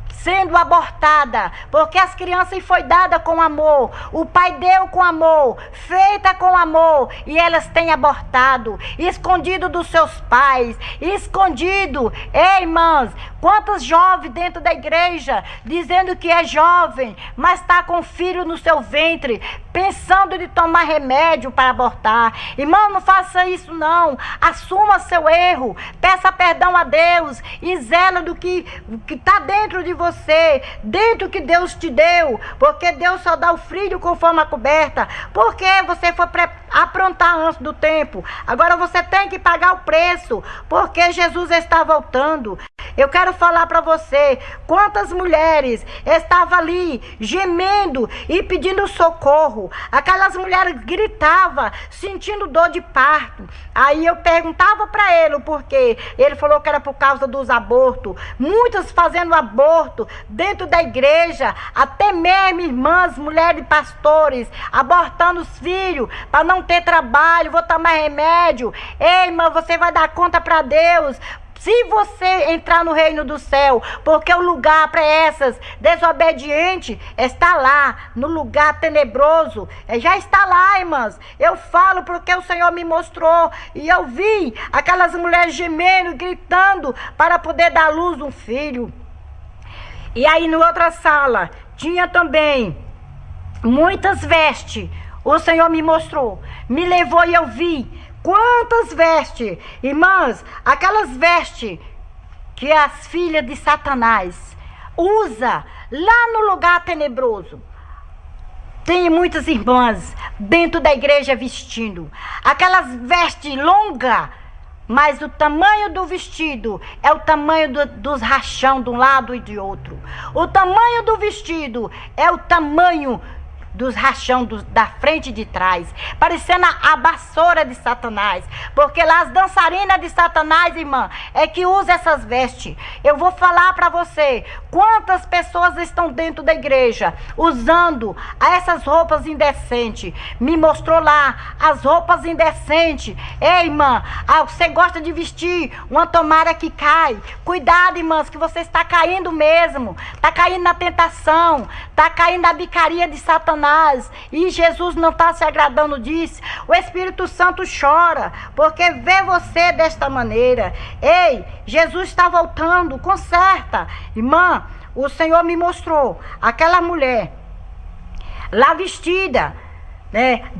sendo abortada, porque as crianças foi dada com amor, o pai deu com amor, feita com amor, e elas têm abortado, escondido dos seus pais, escondido. Ei, irmãs, quantos jovens dentro da igreja, dizendo que é jovem, mas está com filho no seu ventre, pensando de tomar remédio para abortar. Irmão, não faça isso não, assuma seu erro, peça perdão a Deus, e zela do que está dentro de você, dentro que Deus te deu, porque Deus só dá o filho conforme a coberta, porque você foi aprontar antes do tempo, agora você tem que pagar o preço, porque Jesus está voltando. Eu quero falar para você, quantas mulheres estavam ali gemendo e pedindo socorro. Aquelas mulheres gritavam, sentindo dor de parto. Aí eu perguntava para ele o porquê. Ele falou que era por causa dos abortos. Muitas fazendo aborto dentro da igreja, até mesmo irmãs, mulheres pastores, abortando os filhos para não ter trabalho, vou tomar remédio. Ei, irmã, você vai dar conta para Deus se você entrar no reino do céu, porque o lugar para essas desobedientes está lá, no lugar tenebroso, já está lá, irmãs. Eu falo porque o Senhor me mostrou, e eu vi aquelas mulheres gemendo, gritando, para poder dar à luz um filho. E aí, na outra sala, tinha também muitas vestes. O Senhor me mostrou, me levou e eu vi quantas vestes, irmãs, aquelas vestes que as filhas de Satanás usa lá no lugar tenebroso. Tem muitas irmãs dentro da igreja vestindo aquelas vestes longas, mas o tamanho do vestido é o tamanho dos rachão de um lado e de outro. O tamanho do vestido é o tamanho dos rachão da frente e de trás, parecendo a vassoura de Satanás, porque lá as dançarinas de Satanás, irmã, é que usa essas vestes. Eu vou falar para você, quantas pessoas estão dentro da igreja usando essas roupas indecentes. Me mostrou lá as roupas indecentes. Ei, irmã, você gosta de vestir uma tomara que cai. Cuidado, irmãs, que você está caindo mesmo, está caindo na tentação, está caindo na bicaria de Satanás, e Jesus não está se agradando disso. O Espírito Santo chora porque vê você desta maneira. Ei, Jesus está voltando, conserta. Irmã, o Senhor me mostrou aquela mulher lá vestida,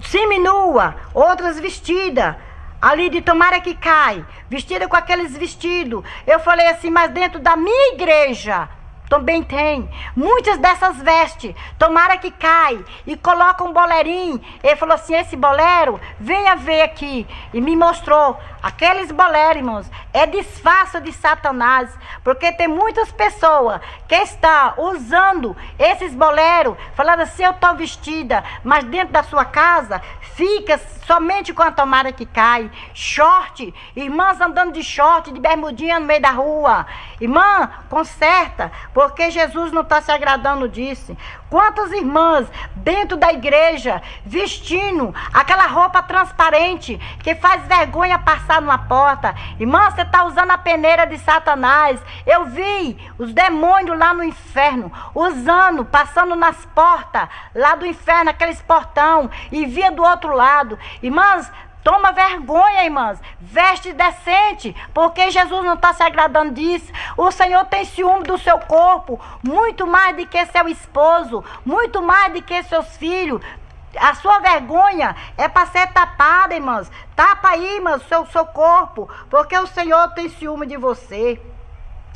seminua, outras vestidas ali de tomara que cai, vestida com aqueles vestidos. Eu falei assim, mas dentro da minha igreja também tem muitas dessas vestes, tomara que cai, e coloca um boleirinho. Ele falou assim, esse bolero, venha ver aqui, e me mostrou, aqueles boleros, irmãos, é disfarce de Satanás, porque tem muitas pessoas que estão usando esses boleros, falando assim, eu estou vestida, mas dentro da sua casa, fica somente com a tomara que cai, short, irmãs andando de short, de bermudinha no meio da rua. Irmã, conserta, porque Jesus não está se agradando disso. Quantas irmãs dentro da igreja vestindo aquela roupa transparente que faz vergonha passar numa porta. Irmã, você está usando a peneira de Satanás. Eu vi os demônios lá no inferno usando, passando nas portas lá do inferno, aqueles portão, e via do outro lado. Irmãs, toma vergonha, irmãs. Veste decente, porque Jesus não está se agradando disso. O Senhor tem ciúme do seu corpo, muito mais do que seu esposo, muito mais do que seus filhos. A sua vergonha é para ser tapada, irmãs. Tapa aí, irmãs, o seu corpo, porque o Senhor tem ciúme de você.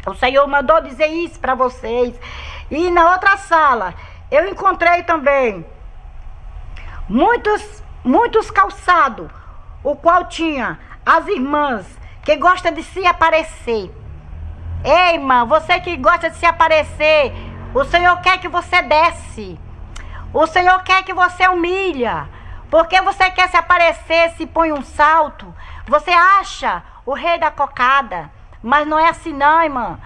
O Senhor mandou dizer isso para vocês. E na outra sala, eu encontrei também muitos calçados, o qual tinha as irmãs que gostam de se aparecer. Ei, irmã, você que gosta de se aparecer, o Senhor quer que você desce. O Senhor quer que você humilha. Porque você quer se aparecer, se põe um salto. Você acha o rei da cocada. Mas não é assim não, irmã.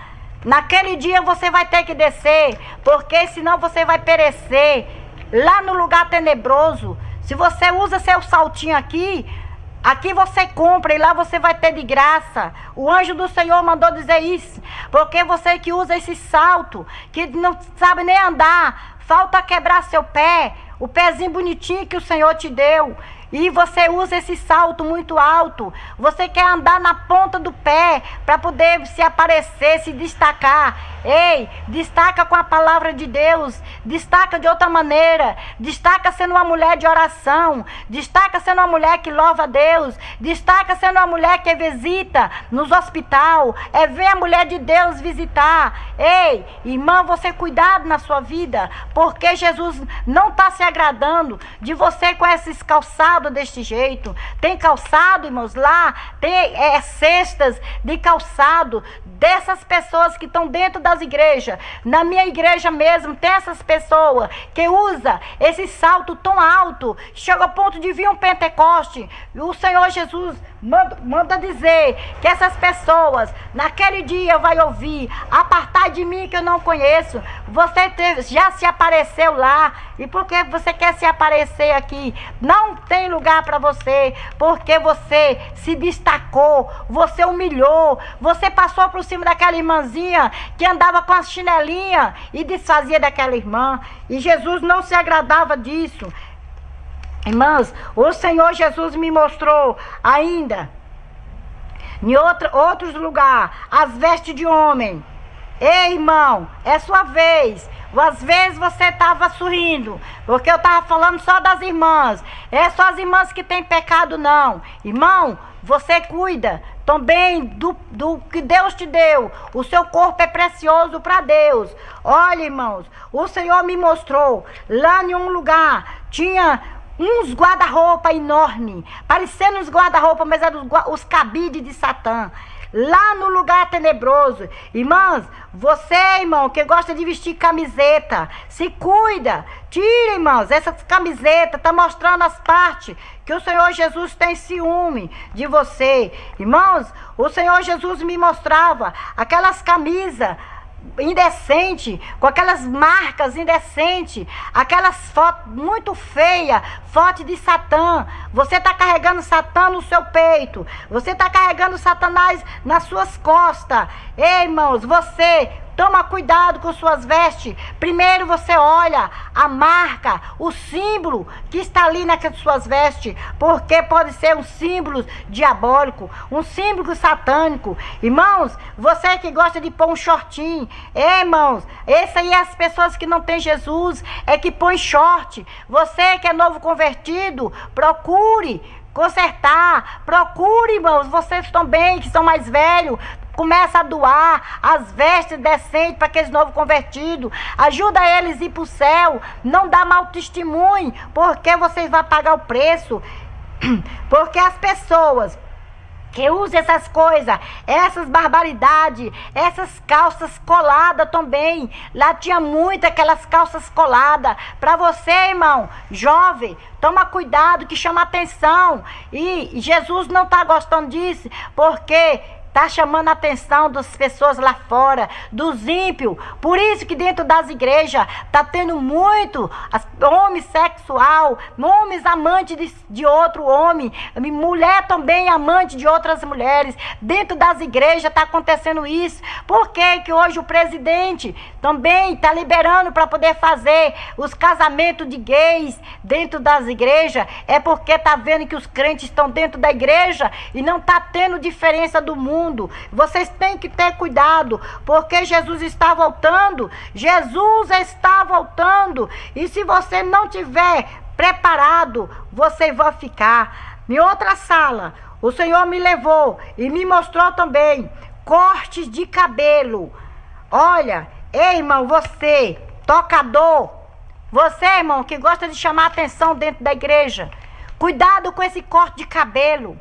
Naquele dia você vai ter que descer, porque senão você vai perecer lá no lugar tenebroso. Se você usa seu saltinho aqui você compra e lá você vai ter de graça. O anjo do Senhor mandou dizer isso. Porque você que usa esse salto, que não sabe nem andar, falta quebrar seu pé, o pezinho bonitinho que o Senhor te deu, e você usa esse salto muito alto, você quer andar na ponta do pé para poder se aparecer, se destacar. Ei, destaca com a palavra de Deus, destaca de outra maneira, destaca sendo uma mulher de oração, destaca sendo uma mulher que louva a Deus, destaca sendo uma mulher que visita nos hospitais, ver a mulher de Deus visitar. Ei, irmã, você cuidado na sua vida, porque Jesus não está se agradando de você com esses calçados deste jeito. Tem calçado, irmãos, lá tem cestas de calçado dessas pessoas que estão dentro das igrejas. Na minha igreja mesmo tem essas pessoas que usa esse salto tão alto, chega ao ponto de vir um Pentecoste. O Senhor Jesus manda dizer que essas pessoas naquele dia vai ouvir: apartai de mim que eu não conheço. Você já se apareceu lá, e por que você quer se aparecer aqui? Não tem lugar para você, porque você se destacou, você humilhou, você passou por cima daquela irmãzinha que andava com as chinelinhas e desfazia daquela irmã, e Jesus não se agradava disso. Irmãs, o Senhor Jesus me mostrou ainda em outros lugares as vestes de homem. Ei, irmão, é sua vez. Às vezes você estava sorrindo, porque eu estava falando só das irmãs. É só as irmãs que têm pecado, não. Irmão, você cuida também do que Deus te deu. O seu corpo é precioso para Deus. Olha, irmãos, o Senhor me mostrou lá em um lugar, tinha uns guarda-roupa enormes, parecendo uns guarda-roupa, mas eram os cabides de Satã, lá no lugar tenebroso. Irmãs, você, irmão, que gosta de vestir camiseta, se cuida, tira, irmãos, essas camisetas, tá mostrando as partes que o Senhor Jesus tem ciúme de você. Irmãos, o Senhor Jesus me mostrava aquelas camisas indecente, com aquelas marcas indecentes, aquelas fotos muito feias, foto de Satã. Você está carregando Satã no seu peito, você está carregando Satanás nas suas costas. Ei, irmãos, você Toma cuidado com suas vestes. Primeiro você olha a marca, o símbolo que está ali nas suas vestes, porque pode ser um símbolo diabólico, um símbolo satânico. Irmãos, você que gosta de pôr um shortinho, irmãos, esse aí é as pessoas que não têm Jesus, é que põe short. Você que é novo convertido, procure consertar, procure, irmãos, vocês também que são mais velhos, começa a doar as vestes decentes para aqueles novos convertidos, ajuda eles a ir para o céu, não dá mau testemunho, porque vocês vão pagar o preço, porque as pessoas que usam essas coisas, essas barbaridades, essas calças coladas também. Lá tinha muito aquelas calças coladas. Para você, irmão, jovem, toma cuidado que chama atenção. E Jesus não está gostando disso, porque está chamando a atenção das pessoas lá fora, dos ímpios. Por isso que dentro das igrejas está tendo muito homem sexual, homens amantes de outro homem, mulher também amante de outras mulheres. Dentro das igrejas está acontecendo isso. Por que hoje o presidente também está liberando para poder fazer os casamentos de gays dentro das igrejas? É porque está vendo que os crentes estão dentro da igreja e não está tendo diferença do mundo. Vocês têm que ter cuidado, porque Jesus está voltando. Jesus está voltando. E se você não tiver preparado, você vai ficar. Em outra sala, o Senhor me levou e me mostrou também cortes de cabelo. Olha, ei, irmão, você, tocador, você, irmão, que gosta de chamar atenção dentro da igreja, cuidado com esse corte de cabelo.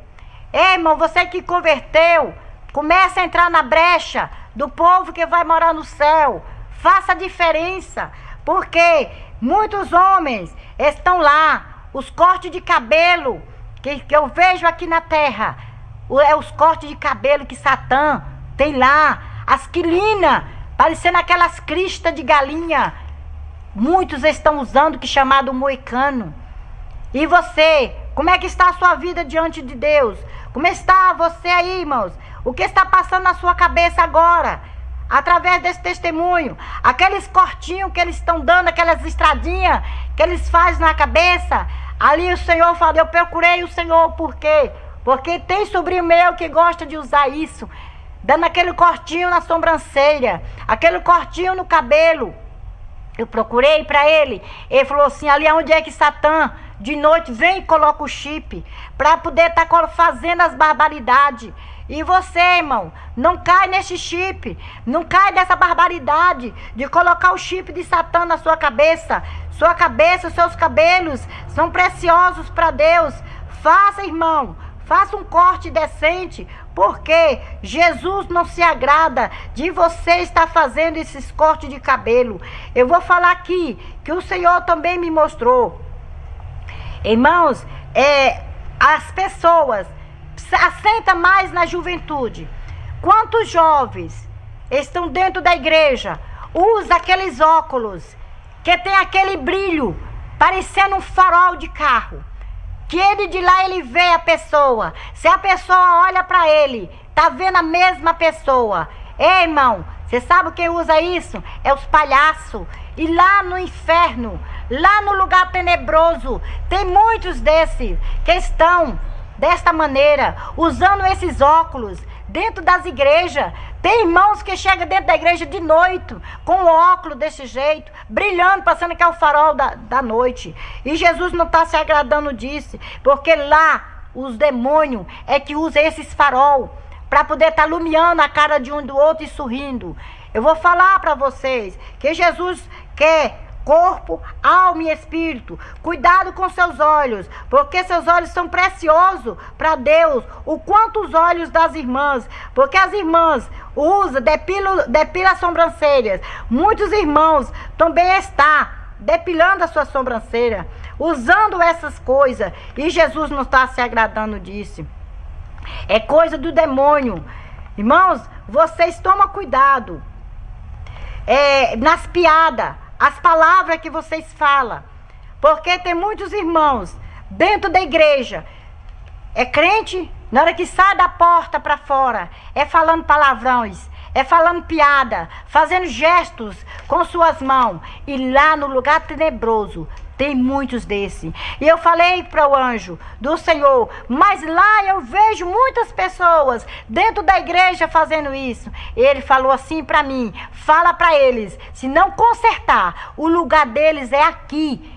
Ei, irmão, você que converteu, começa a entrar na brecha do povo que vai morar no céu. Faça a diferença, porque muitos homens estão lá. Os cortes de cabelo que eu vejo aqui na terra, é os cortes de cabelo que Satã tem lá. As quilinas, parecendo aquelas cristas de galinha. Muitos estão usando, que é chamado moicano. E você, como é que está a sua vida diante de Deus? Como está você aí, irmãos? O que está passando na sua cabeça agora? Através desse testemunho. Aqueles cortinhos que eles estão dando, aquelas estradinhas que eles fazem na cabeça. Ali o Senhor falou, eu procurei o Senhor, por quê? Porque tem sobrinho meu que gosta de usar isso. Dando aquele cortinho na sobrancelha, aquele cortinho no cabelo. Eu procurei para ele. Ele falou assim, ali onde é que Satã, de noite, vem e coloca o chip. Para poder estar fazendo as barbaridades. E você, irmão, não cai nesse chip. Não cai nessa barbaridade de colocar o chip de Satã na sua cabeça. Sua cabeça, os seus cabelos são preciosos para Deus. Faça, irmão, faça um corte decente, porque Jesus não se agrada de você estar fazendo esses cortes de cabelo. Eu vou falar aqui que o Senhor também me mostrou. Irmãos, as pessoas assentam mais na juventude. Quantos jovens estão dentro da igreja, usa aqueles óculos que tem aquele brilho, parecendo um farol de carro, que ele de lá ele vê a pessoa. Se a pessoa olha para ele, tá vendo a mesma pessoa. Ei, irmão, você sabe quem usa isso? É os palhaços. E lá no inferno, lá no lugar tenebroso, tem muitos desses que estão desta maneira, usando esses óculos dentro das igrejas. Tem irmãos que chegam dentro da igreja de noite, com o óculos desse jeito, brilhando, passando que é o farol da noite. E Jesus não está se agradando disso, porque lá os demônios é que usam esses farol para poder estar iluminando a cara de um do outro e sorrindo. Eu vou falar para vocês que Jesus quer corpo, alma e espírito. Cuidado com seus olhos, porque seus olhos são preciosos para Deus. O quanto os olhos das irmãs, porque as irmãs usam, depila as sobrancelhas. Muitos irmãos também estão depilando a sua sobrancelha, usando essas coisas, e Jesus não está se agradando disso. É coisa do demônio. Irmãos, vocês tomam cuidado nas piadas, as palavras que vocês falam, porque tem muitos irmãos dentro da igreja, crente, na hora que sai da porta para fora, falando palavrões, falando piada, fazendo gestos com suas mãos. E lá no lugar tenebroso tem muitos desses. E eu falei para o anjo do Senhor, mas lá eu vejo muitas pessoas dentro da igreja fazendo isso. Ele falou assim para mim, fala para eles, se não consertar, o lugar deles é aqui.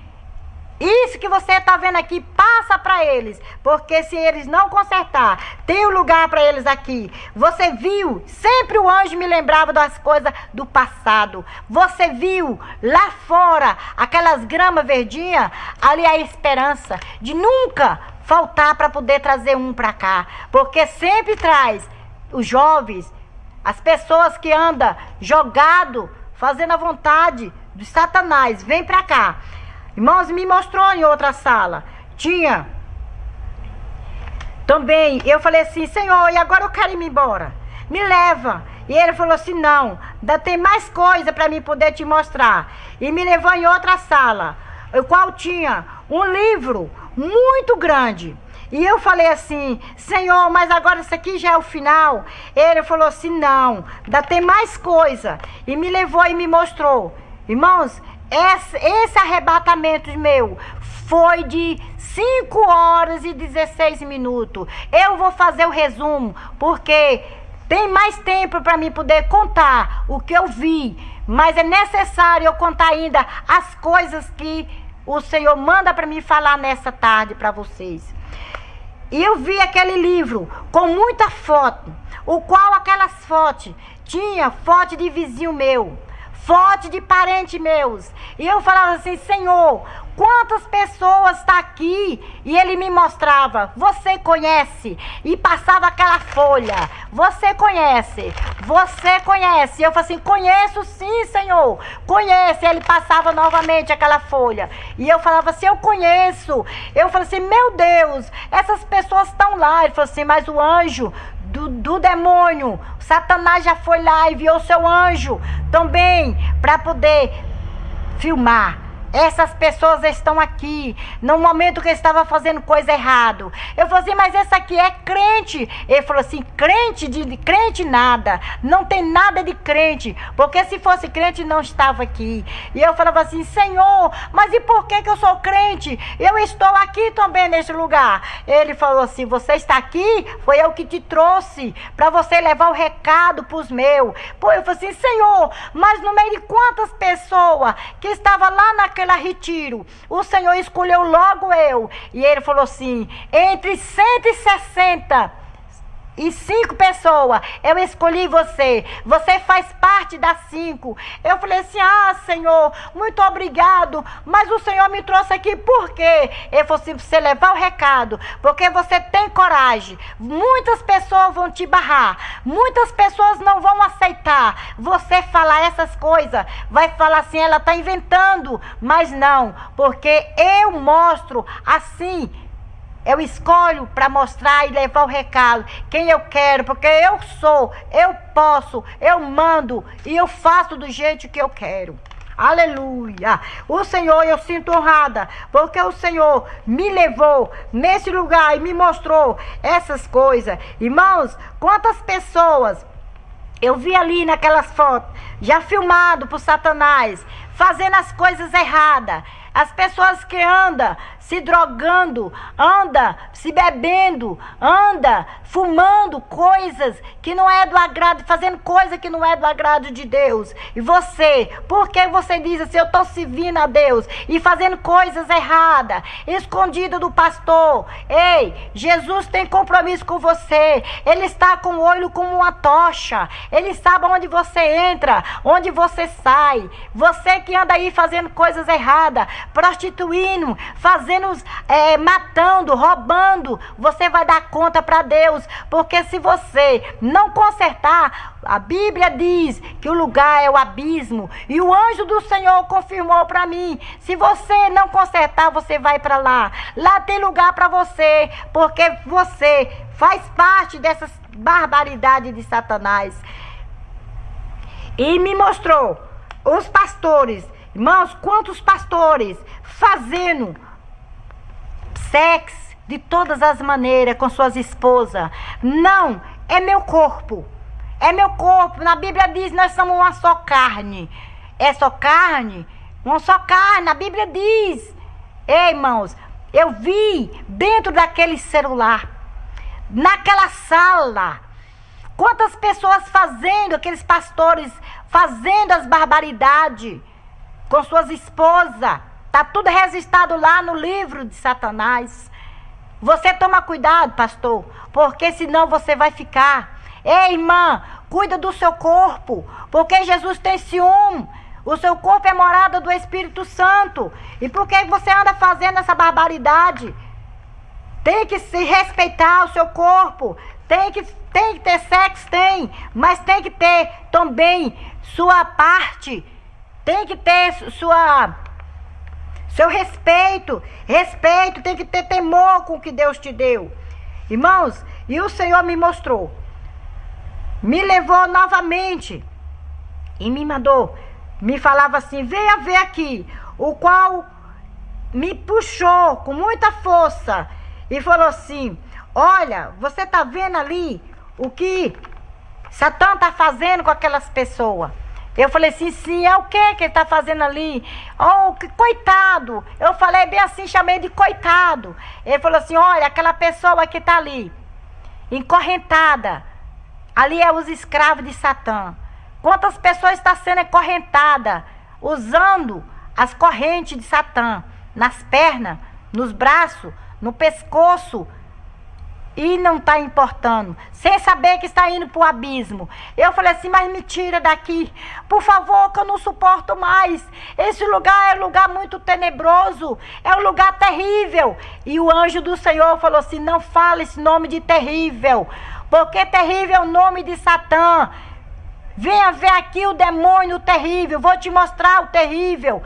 Isso que você está vendo aqui, passa para eles, porque se eles não consertar, tem um lugar para eles aqui. Você viu, sempre o anjo me lembrava das coisas do passado. Você viu lá fora, aquelas gramas verdinhas, ali a esperança de nunca faltar para poder trazer um para cá, porque sempre traz os jovens, as pessoas que andam jogado, fazendo a vontade de Satanás, vem para cá. Irmãos, me mostrou em outra sala. Tinha também, eu falei assim, Senhor, e agora eu quero ir embora. Me leva. E ele falou assim, não, ainda tem mais coisa para mim poder te mostrar. E me levou em outra sala, o qual tinha um livro muito grande. E eu falei assim, Senhor, mas agora isso aqui já é o final. Ele falou assim, não, ainda tem mais coisa. E me levou e me mostrou. Irmãos, esse arrebatamento meu foi de 5 horas e 16 minutos. Eu vou fazer o resumo, porque tem mais tempo para mim poder contar o que eu vi. Mas é necessário eu contar ainda as coisas que o Senhor manda para mim falar nessa tarde para vocês. E eu vi aquele livro com muita foto, o qual aquelas fotos tinha foto de vizinho meu, foto de parente meus. E eu falava assim, Senhor, quantas pessoas estão aqui? E ele me mostrava, você conhece? E passava aquela folha, você conhece? Você conhece? E eu falei assim, conheço sim, Senhor, conheço. E ele passava novamente aquela folha. E eu falava assim, eu conheço. Eu falei assim, meu Deus, essas pessoas estão lá. Ele falou assim, mas o anjo do demônio, Satanás já foi lá e enviou seu anjo também para poder filmar. Essas pessoas estão aqui no momento que eu estava fazendo coisa errada. Eu falei assim, mas esse aqui é crente. Ele falou assim, crente nada. Não tem nada de crente. Porque se fosse crente não estava aqui. E eu falava assim, Senhor, mas e por que eu sou crente? Eu estou aqui também neste lugar. Ele falou assim, você está aqui? Foi eu que te trouxe para você levar o recado para os meus. Pô, eu falei assim, Senhor, mas no meio de quantas pessoas que estavam lá naquela retiro, o Senhor escolheu logo eu. E ele falou assim, entre 165 pessoas, eu escolhi você. Você faz parte das 5. Eu falei assim, Senhor, muito obrigado, mas o Senhor me trouxe aqui por quê? Ele falou assim, você levar o recado, porque você tem coragem. Muitas pessoas vão te barrar, muitas pessoas não vão aceitar você falar essas coisas. Vai falar assim, ela está inventando. Mas não, porque eu mostro assim. Eu escolho para mostrar e levar o recado, quem eu quero, porque eu sou, eu posso, eu mando e eu faço do jeito que eu quero. Aleluia! O Senhor, eu sinto honrada, porque o Senhor me levou nesse lugar e me mostrou essas coisas. Irmãos, quantas pessoas eu vi ali naquelas fotos, já filmado por Satanás, fazendo as coisas erradas. As pessoas que andam se drogando, anda se bebendo, anda fumando coisas que não é do agrado, fazendo coisa que não é do agrado de Deus. E você, por que você diz assim, eu estou servindo a Deus e fazendo coisas erradas, escondido do pastor? Ei, Jesus tem compromisso com você. Ele está com o olho como uma tocha. Ele sabe onde você entra, onde você sai. Você que anda aí fazendo coisas erradas, prostituindo, fazendo, matando, roubando, você vai dar conta para Deus, porque se você não consertar, a Bíblia diz que o lugar é o abismo, e o anjo do Senhor confirmou para mim, se você não consertar, você vai para lá. Lá tem lugar para você, porque você faz parte dessas barbaridades de Satanás. E me mostrou os pastores. Irmãos, quantos pastores fazendo sexo de todas as maneiras com suas esposas? Não, é meu corpo. É meu corpo. Na Bíblia diz, nós somos uma só carne. É só carne? Uma só carne. A Bíblia diz. Ei, irmãos, eu vi dentro daquele celular, naquela sala, quantas pessoas fazendo, aqueles pastores fazendo as barbaridades com suas esposas. Está tudo registrado lá no livro de Satanás. Você toma cuidado, pastor, porque senão você vai ficar. Ei, irmã, cuida do seu corpo, porque Jesus tem ciúme. O seu corpo é morada do Espírito Santo. E por que você anda fazendo essa barbaridade? Tem que se respeitar o seu corpo. Tem que ter sexo, tem. Mas tem que ter também sua parte. Tem que ter seu respeito. Respeito, tem que ter temor com o que Deus te deu. Irmãos, e o Senhor me mostrou. Me levou novamente. E me mandou. Me falava assim, venha ver aqui. O qual me puxou com muita força. E falou assim, olha, você está vendo ali o que Satã está fazendo com aquelas pessoas? Eu falei assim, sim, é o que ele está fazendo ali? Oh, que coitado. Eu falei bem assim, chamei de coitado. Ele falou assim, olha, aquela pessoa que está ali, encorrentada. Ali é os escravos de Satã. Quantas pessoas estão sendo acorrentadas, usando as correntes de Satã, nas pernas, nos braços, no pescoço, e não está importando, sem saber que está indo para o abismo. Eu falei assim, mas me tira daqui, por favor, que eu não suporto mais. Esse lugar é um lugar muito tenebroso, é um lugar terrível. E o anjo do Senhor falou assim, não fale esse nome de terrível, porque terrível é o nome de Satã. Venha ver aqui o demônio terrível, vou te mostrar o terrível.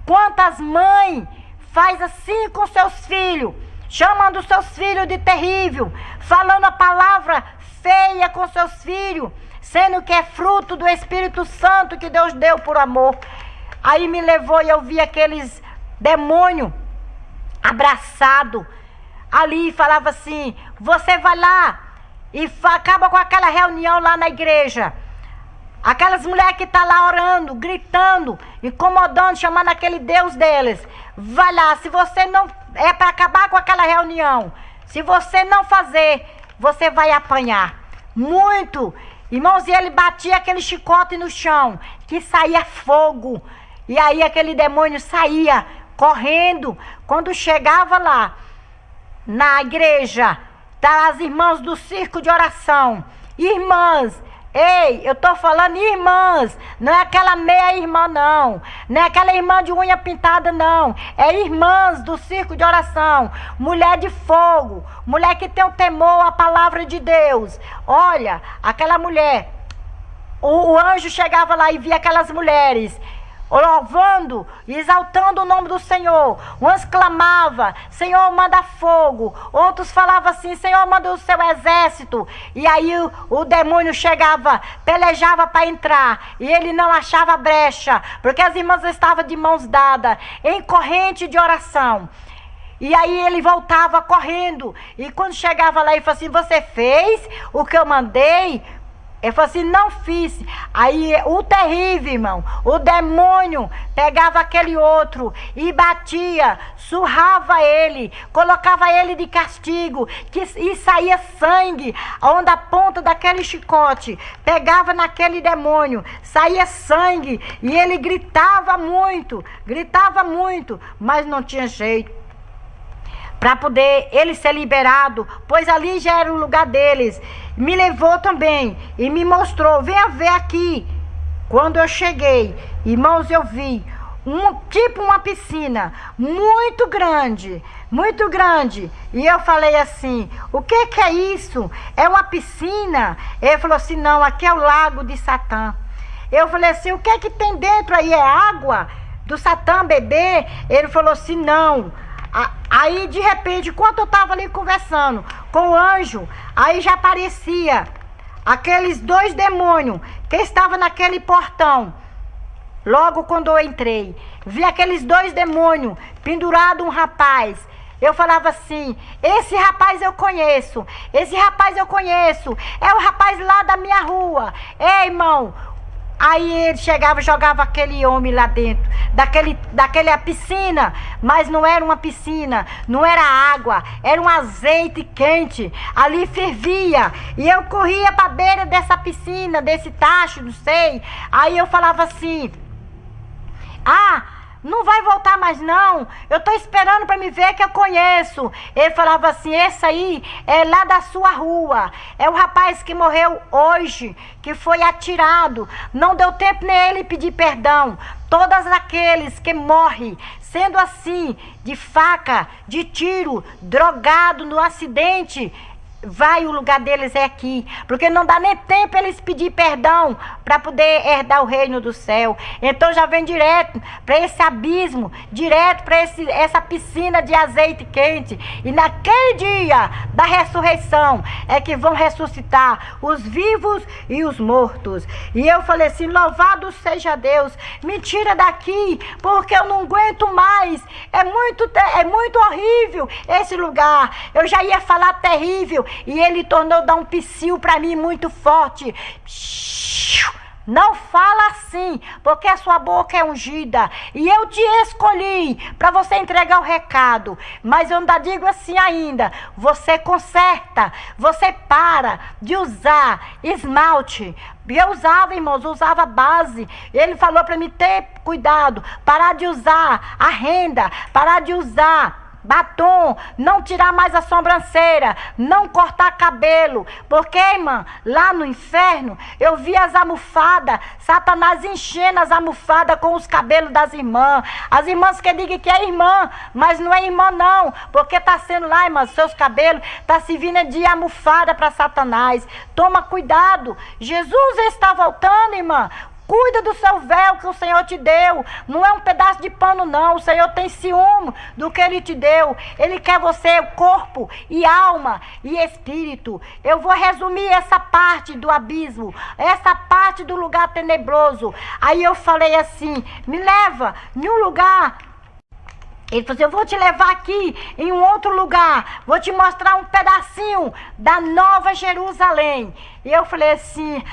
Quantas mães faz assim com seus filhos, chamando seus filhos de terrível, falando a palavra feia com seus filhos, sendo que é fruto do Espírito Santo que Deus deu por amor. Aí me levou e eu vi aqueles demônios abraçados ali e falava assim, você vai lá e acaba com aquela reunião lá na igreja. Aquelas mulheres que estão lá orando, gritando, incomodando, chamando aquele Deus deles. Vai lá, se você não... É para acabar com aquela reunião. Se você não fazer, você vai apanhar. Muito. Irmãos, e ele batia aquele chicote no chão, que saía fogo. E aí aquele demônio saía correndo. Quando chegava lá, na igreja, tá as irmãs do circo de oração. Irmãs... Ei, eu tô falando irmãs, não é aquela meia irmã não, não é aquela irmã de unha pintada não, é irmãs do circo de oração, mulher de fogo, mulher que tem o temor à palavra de Deus. Olha, aquela mulher, o anjo chegava lá e via aquelas mulheres louvando, exaltando o nome do Senhor. Uns clamavam, Senhor, manda fogo. Outros falavam assim, Senhor, manda o seu exército. E aí o demônio chegava, pelejava para entrar, e ele não achava brecha, porque as irmãs estavam de mãos dadas, em corrente de oração. E aí ele voltava correndo, e quando chegava lá, ele falou assim, você fez o que eu mandei? Ele falou assim, não fiz. Aí o terrível, irmão, o demônio pegava aquele outro e batia, surrava ele, colocava ele de castigo, e saía sangue, onde a ponta daquele chicote pegava naquele demônio, saía sangue, e ele gritava muito, mas não tinha jeito para poder ele ser liberado, pois ali já era o lugar deles. Me levou também e me mostrou, venha ver aqui. Quando eu cheguei, irmãos, eu vi tipo uma piscina muito grande, e eu falei assim, o que é isso? É uma piscina? Ele falou assim, não, aqui é o lago de Satã. Eu falei assim, o que é que tem dentro aí? É água do Satã beber? Ele falou assim, não. Aí de repente, enquanto eu estava ali conversando com o anjo, aí já aparecia aqueles dois demônios que estavam naquele portão. Logo quando eu entrei, vi aqueles dois demônios pendurados, um rapaz, eu falava assim, esse rapaz eu conheço, é o rapaz lá da minha rua. Ei, irmão, aí ele chegava e jogava aquele homem lá dentro, daquela piscina, mas não era uma piscina, não era água, era um azeite quente, ali fervia, e eu corria para a beira dessa piscina, desse tacho, não sei, aí eu falava assim, não vai voltar mais não, eu tô esperando para me ver que eu conheço. Ele falava assim, esse aí é lá da sua rua, é o rapaz que morreu hoje, que foi atirado, não deu tempo nem ele pedir perdão. Todos aqueles que morrem sendo assim, de faca, de tiro, drogado no acidente, o lugar deles é aqui, porque não dá nem tempo eles pedir perdão para poder herdar o reino do céu. Então já vem direto para esse abismo, direto para essa piscina de azeite quente, e naquele dia da ressurreição é que vão ressuscitar os vivos e os mortos. E eu falei assim, louvado seja Deus, me tira daqui, porque eu não aguento mais, é muito horrível esse lugar. Eu já ia falar terrível, e ele tornou dar um psiu para mim muito forte. Não fala assim, porque a sua boca é ungida, e eu te escolhi para você entregar o recado. Mas eu ainda digo assim ainda, você conserta, você para de usar esmalte. Eu usava, irmãos, usava base. Ele falou para mim ter cuidado, parar de usar a renda, parar de usar batom, não tirar mais a sobrancelha, não cortar cabelo, porque, irmã, lá no inferno eu vi as almofadas, Satanás enchendo as almofadas com os cabelos das irmãs. As irmãs que digam que é irmã, mas não é irmã não, porque tá sendo lá, irmã, seus cabelos tá servindo de almofada para Satanás. Toma cuidado, Jesus está voltando, irmã. Cuida do seu véu que o Senhor te deu. Não é um pedaço de pano, não. O Senhor tem ciúme do que Ele te deu. Ele quer você, corpo e alma e espírito. Eu vou resumir essa parte do abismo, essa parte do lugar tenebroso. Aí eu falei assim, me leva em um lugar. Ele falou assim, eu vou te levar aqui em um outro lugar, vou te mostrar um pedacinho da Nova Jerusalém. E eu falei assim,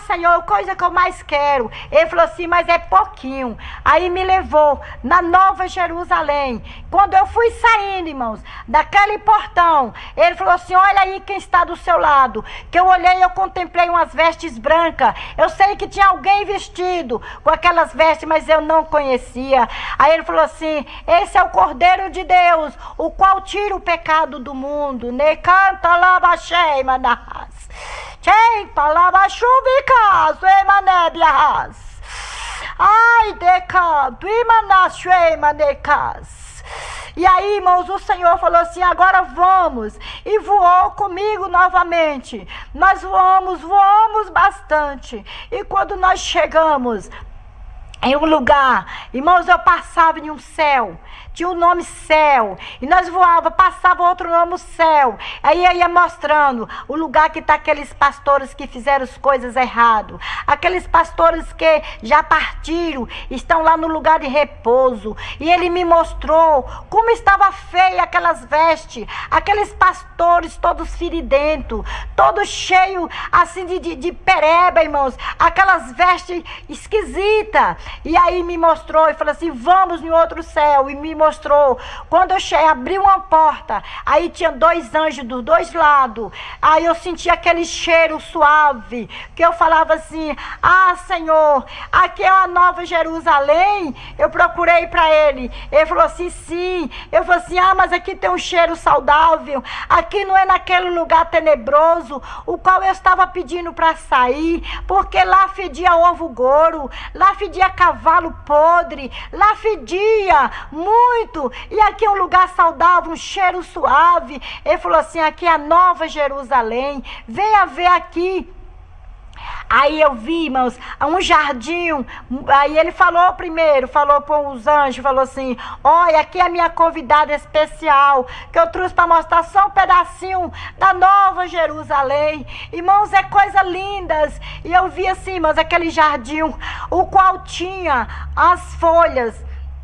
Senhor, coisa que eu mais quero. Ele falou assim, mas é pouquinho. Aí me levou na Nova Jerusalém. Quando eu fui saindo, irmãos, daquele portão, ele falou assim, olha aí quem está do seu lado. Que eu olhei e eu contemplei umas vestes brancas. Eu sei que tinha alguém vestido com aquelas vestes, mas eu não conhecia. Aí ele falou assim, esse é o Cordeiro de Deus, o qual tira o pecado do mundo. Ne canta lava cheia, manas. Tchei, palavra chuvicas, emanebias. Ai, decanto, imanachei, manecas. E aí, irmãos, o Senhor falou assim, agora vamos. E voou comigo novamente. Nós voamos bastante. E quando nós chegamos em um lugar, irmãos, eu passava em um céu, tinha o nome céu, e nós voava, passava outro nome céu, aí eu ia mostrando o lugar que está aqueles pastores que fizeram as coisas errado, aqueles pastores que já partiram, estão lá no lugar de repouso, e ele me mostrou como estava feia aquelas vestes, aqueles pastores todos feridentos, todos cheios assim de pereba, irmãos, aquelas vestes esquisitas. E aí me mostrou e falou assim, vamos em outro céu. E me mostrou, quando eu cheguei, abri uma porta, aí tinha 2 anjos dos 2 lados. Aí eu senti aquele cheiro suave, que eu falava assim, Senhor, aqui é a Nova Jerusalém. Eu procurei para ele falou assim, sim. Eu falei assim, mas aqui tem um cheiro saudável, aqui não é naquele lugar tenebroso, o qual eu estava pedindo para sair, porque lá fedia ovo goro, lá fedia cavalo podre, lá fedia muito, e aqui é um lugar saudável, um cheiro suave. Ele falou assim, aqui é a Nova Jerusalém, venha ver aqui. Aí eu vi, irmãos, um jardim. Aí ele falou primeiro, falou para os anjos, falou assim, olha, aqui é a minha convidada especial, que eu trouxe para mostrar só um pedacinho da Nova Jerusalém. Irmãos, é coisa lindas. E eu vi assim, irmãos, aquele jardim, o qual tinha as folhas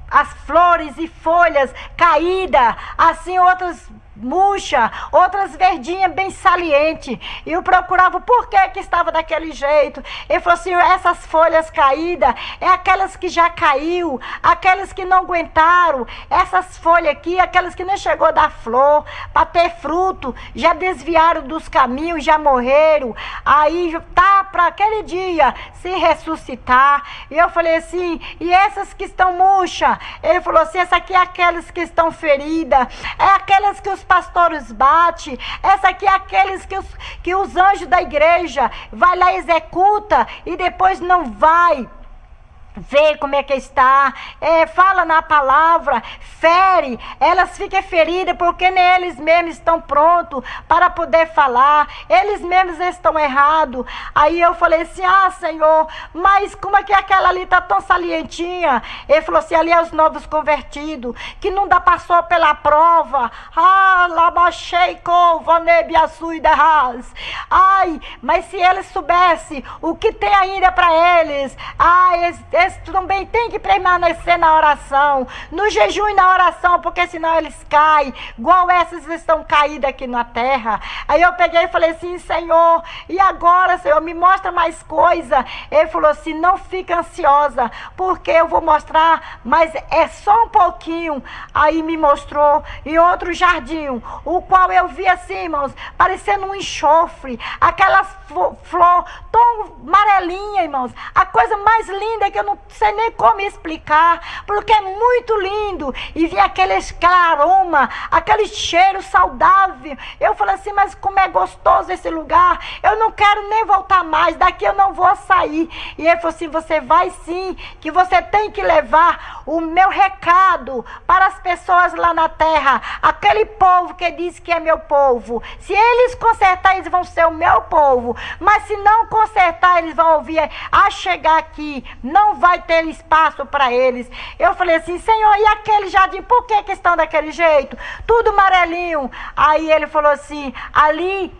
as flores e folhas caídas, assim outras murcha, outras verdinhas bem saliente. E eu procurava por que estava daquele jeito. Ele falou assim: essas folhas caídas é aquelas que já caiu, aquelas que não aguentaram, essas folhas aqui, aquelas que não chegou a dar flor, para ter fruto, já desviaram dos caminhos, já morreram. Aí tá para aquele dia se ressuscitar. E eu falei assim: e essas que estão murchas? Ele falou assim: essa aqui é aquelas que estão feridas, é aquelas que os pastores batem, essa aqui é aqueles que os anjos da igreja vai lá e executa e depois não vai vê como é que está, fala na palavra, fere, elas ficam feridas porque nem eles mesmos estão prontos para poder falar, eles mesmos estão errados. Aí eu falei assim: ah, Senhor, mas como é que aquela ali está tão salientinha? Ele falou assim: ali é os novos convertidos, que não dá, passou pela prova. Ai, mas se eles soubessem o que tem ainda para eles, eles também têm que permanecer na oração, no jejum e na oração, porque senão eles caem, igual essas estão caídas aqui na terra. Aí eu peguei e falei assim: Senhor, e agora, Senhor, me mostra mais coisa. Ele falou assim: não fica ansiosa, porque eu vou mostrar, mas é só um pouquinho. Aí me mostrou em outro jardim, o qual eu vi assim, irmãos, parecendo um enxofre, aquelas flor tão amarelinha, irmãos, a coisa mais linda que eu não sei nem como explicar, porque é muito lindo. E vi aquele aroma, aquele cheiro saudável. Eu falei assim: mas como é gostoso esse lugar, eu não quero nem voltar mais, daqui eu não vou sair. E ele falou assim: você vai sim, que você tem que levar o meu recado para as pessoas lá na terra, aquele povo que diz que é meu povo. Se eles consertar, eles vão ser o meu povo, mas se não consertar, eles vão ouvir a chegar aqui, não vai ter espaço para eles. Eu falei assim: Senhor, e aquele jardim, por que estão daquele jeito? Tudo amarelinho. Aí ele falou assim: ali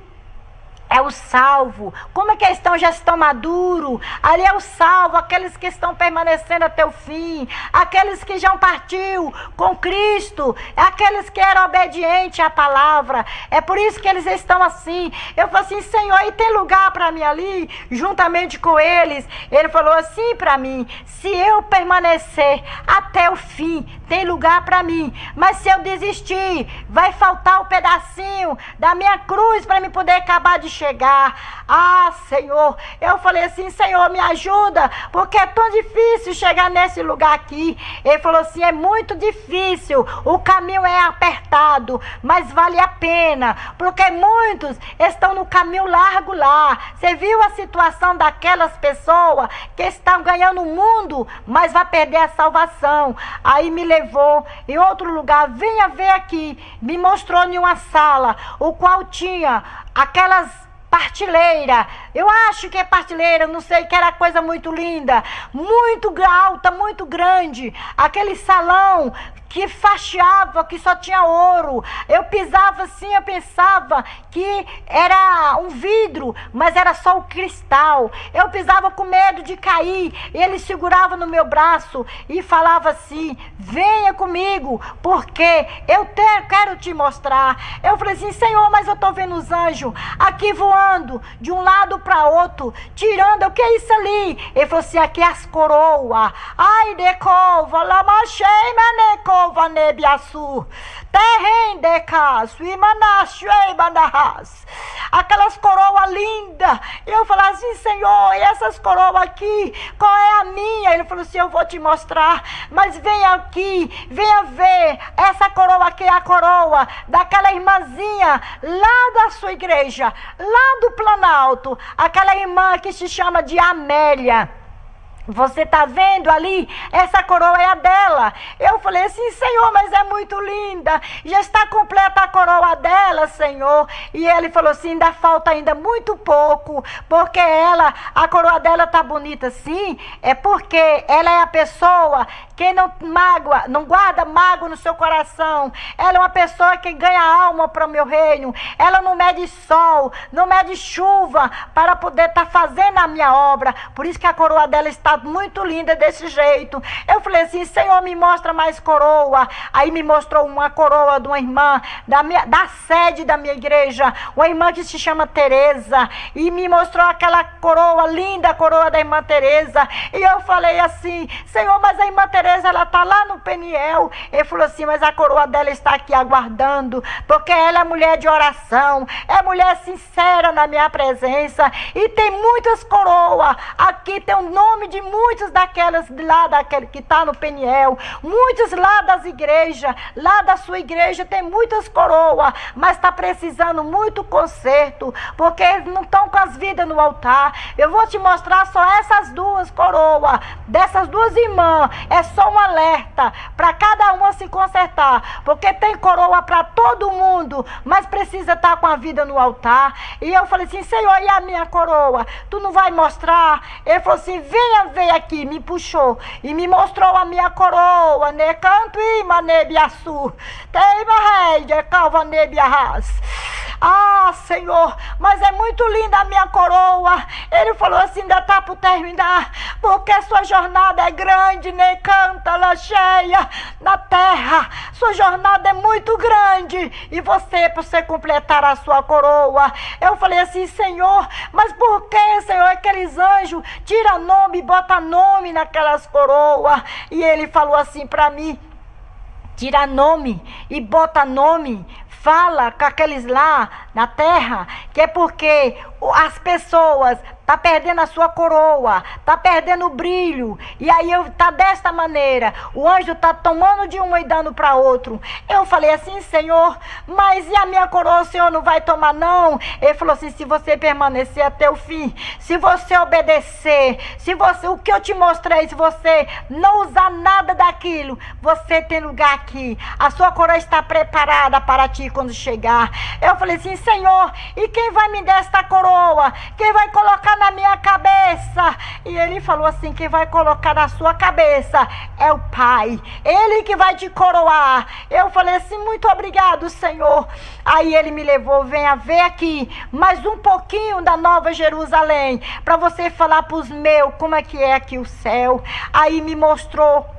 é o salvo. Como é que eles estão? Já estão maduros. Ali é o salvo, aqueles que estão permanecendo até o fim, aqueles que já partiu com Cristo, aqueles que eram obedientes à palavra. É por isso que eles estão assim. Eu falei assim: Senhor, e tem lugar para mim ali, juntamente com eles? Ele falou assim para mim: se eu permanecer até o fim, tem lugar para mim. Mas se eu desistir, vai faltar um pedacinho da minha cruz para me poder acabar de chegar. Ah, Senhor, eu falei assim: Senhor, me ajuda, porque é tão difícil chegar nesse lugar aqui. Ele falou assim: é muito difícil, o caminho é apertado, mas vale a pena, porque muitos estão no caminho largo lá. Você viu a situação daquelas pessoas que estão ganhando o mundo, mas vai perder a salvação. Aí me levou em outro lugar: venha ver aqui. Me mostrou em uma sala, o qual tinha aquelas partilheira, eu acho que é partilheira, não sei, que era coisa muito linda, muito alta, muito grande, aquele salão que facheava, que só tinha ouro. Eu pisava assim, eu pensava que era um vidro, mas era só o cristal. Eu pisava com medo de cair, e ele segurava no meu braço e falava assim: venha comigo, porque eu quero te mostrar. Eu falei assim: Senhor, mas eu estou vendo os anjos aqui voando de um lado para outro, tirando, o que é isso ali? Ele falou assim: aqui é as coroas. Ai, decova, lamachei, maneco, vanebiaçu, terrem de caso, e manachuei, manahas. Aquelas coroas lindas. Eu falei assim: Senhor, e essas coroas aqui, qual é a minha? Ele falou assim: eu vou te mostrar, mas venha aqui, venha ver. Essa coroa aqui é a coroa daquela irmãzinha lá da sua igreja, lá do Planalto, aquela irmã que se chama de Amélia. Você está vendo ali? Essa coroa é a dela. Eu falei assim: Senhor, mas é muito linda, já está completa a coroa dela, Senhor. E ele falou assim: ainda falta ainda muito pouco, porque a coroa dela está bonita sim, é porque ela é a pessoa que não guarda mágoa no seu coração. Ela é uma pessoa que ganha alma para o meu reino. Ela não mede sol, não mede chuva para poder estar fazendo a minha obra. Por isso que a coroa dela está tá muito linda desse jeito. Eu falei assim, Senhor, me mostra mais coroa. Aí me mostrou uma coroa de uma irmã da sede da minha igreja, uma irmã que se chama Teresa, e me mostrou aquela coroa linda, a coroa da irmã Teresa. E eu falei assim, Senhor, mas a irmã Teresa, ela tá lá no Peniel. Ele falou assim, mas a coroa dela está aqui aguardando, porque ela é mulher de oração, é mulher sincera na minha presença, e tem muitas coroas. Aqui tem o nome de muitos daquelas lá, daquele que está no Peniel, muitos lá das igrejas, lá da sua igreja tem muitas coroas, mas está precisando muito conserto, porque eles não estão com as vidas no altar. Eu vou te mostrar só essas duas coroas, dessas duas irmãs, é só um alerta para cada uma se consertar, porque tem coroa para todo mundo, mas precisa estar com a vida no altar. E eu falei assim, Senhor, e a minha coroa? Tu não vai mostrar? Ele falou assim, venha ver aqui, me puxou e me mostrou a minha coroa, né? Canto e manebiaçu, tem barreira, calva nebiarras. Ah, Senhor, mas é muito linda a minha coroa. Ele falou assim, ainda está por terminar, porque a sua jornada é grande, né? Canta lá cheia na terra. Sua jornada é muito grande e para você completar a sua coroa. Eu falei assim, Senhor, mas por que, Senhor, aqueles anjos tira nome e bota nome naquelas coroas? E ele falou assim para mim, tira nome e bota nome, fala com aqueles lá na terra, que é porque as pessoas tá perdendo a sua coroa, tá perdendo o brilho, e aí tá desta maneira, o anjo tá tomando de um e dando para outro. Eu falei assim, Senhor, mas e a minha coroa o Senhor não vai tomar não? Ele falou assim, se você permanecer até o fim, se você obedecer, o que eu te mostrei, se você não usar nada daquilo, você tem lugar aqui, a sua coroa está preparada para ti quando chegar. Eu falei assim, Senhor, e quem vai me dar esta coroa? Quem vai colocar na minha cabeça? E ele falou assim, quem vai colocar na sua cabeça é o Pai, ele que vai te coroar. Eu falei assim, muito obrigado, Senhor. Aí ele me levou, venha ver aqui mais um pouquinho da Nova Jerusalém, para você falar para os meus como é que é aqui o céu. Aí me mostrou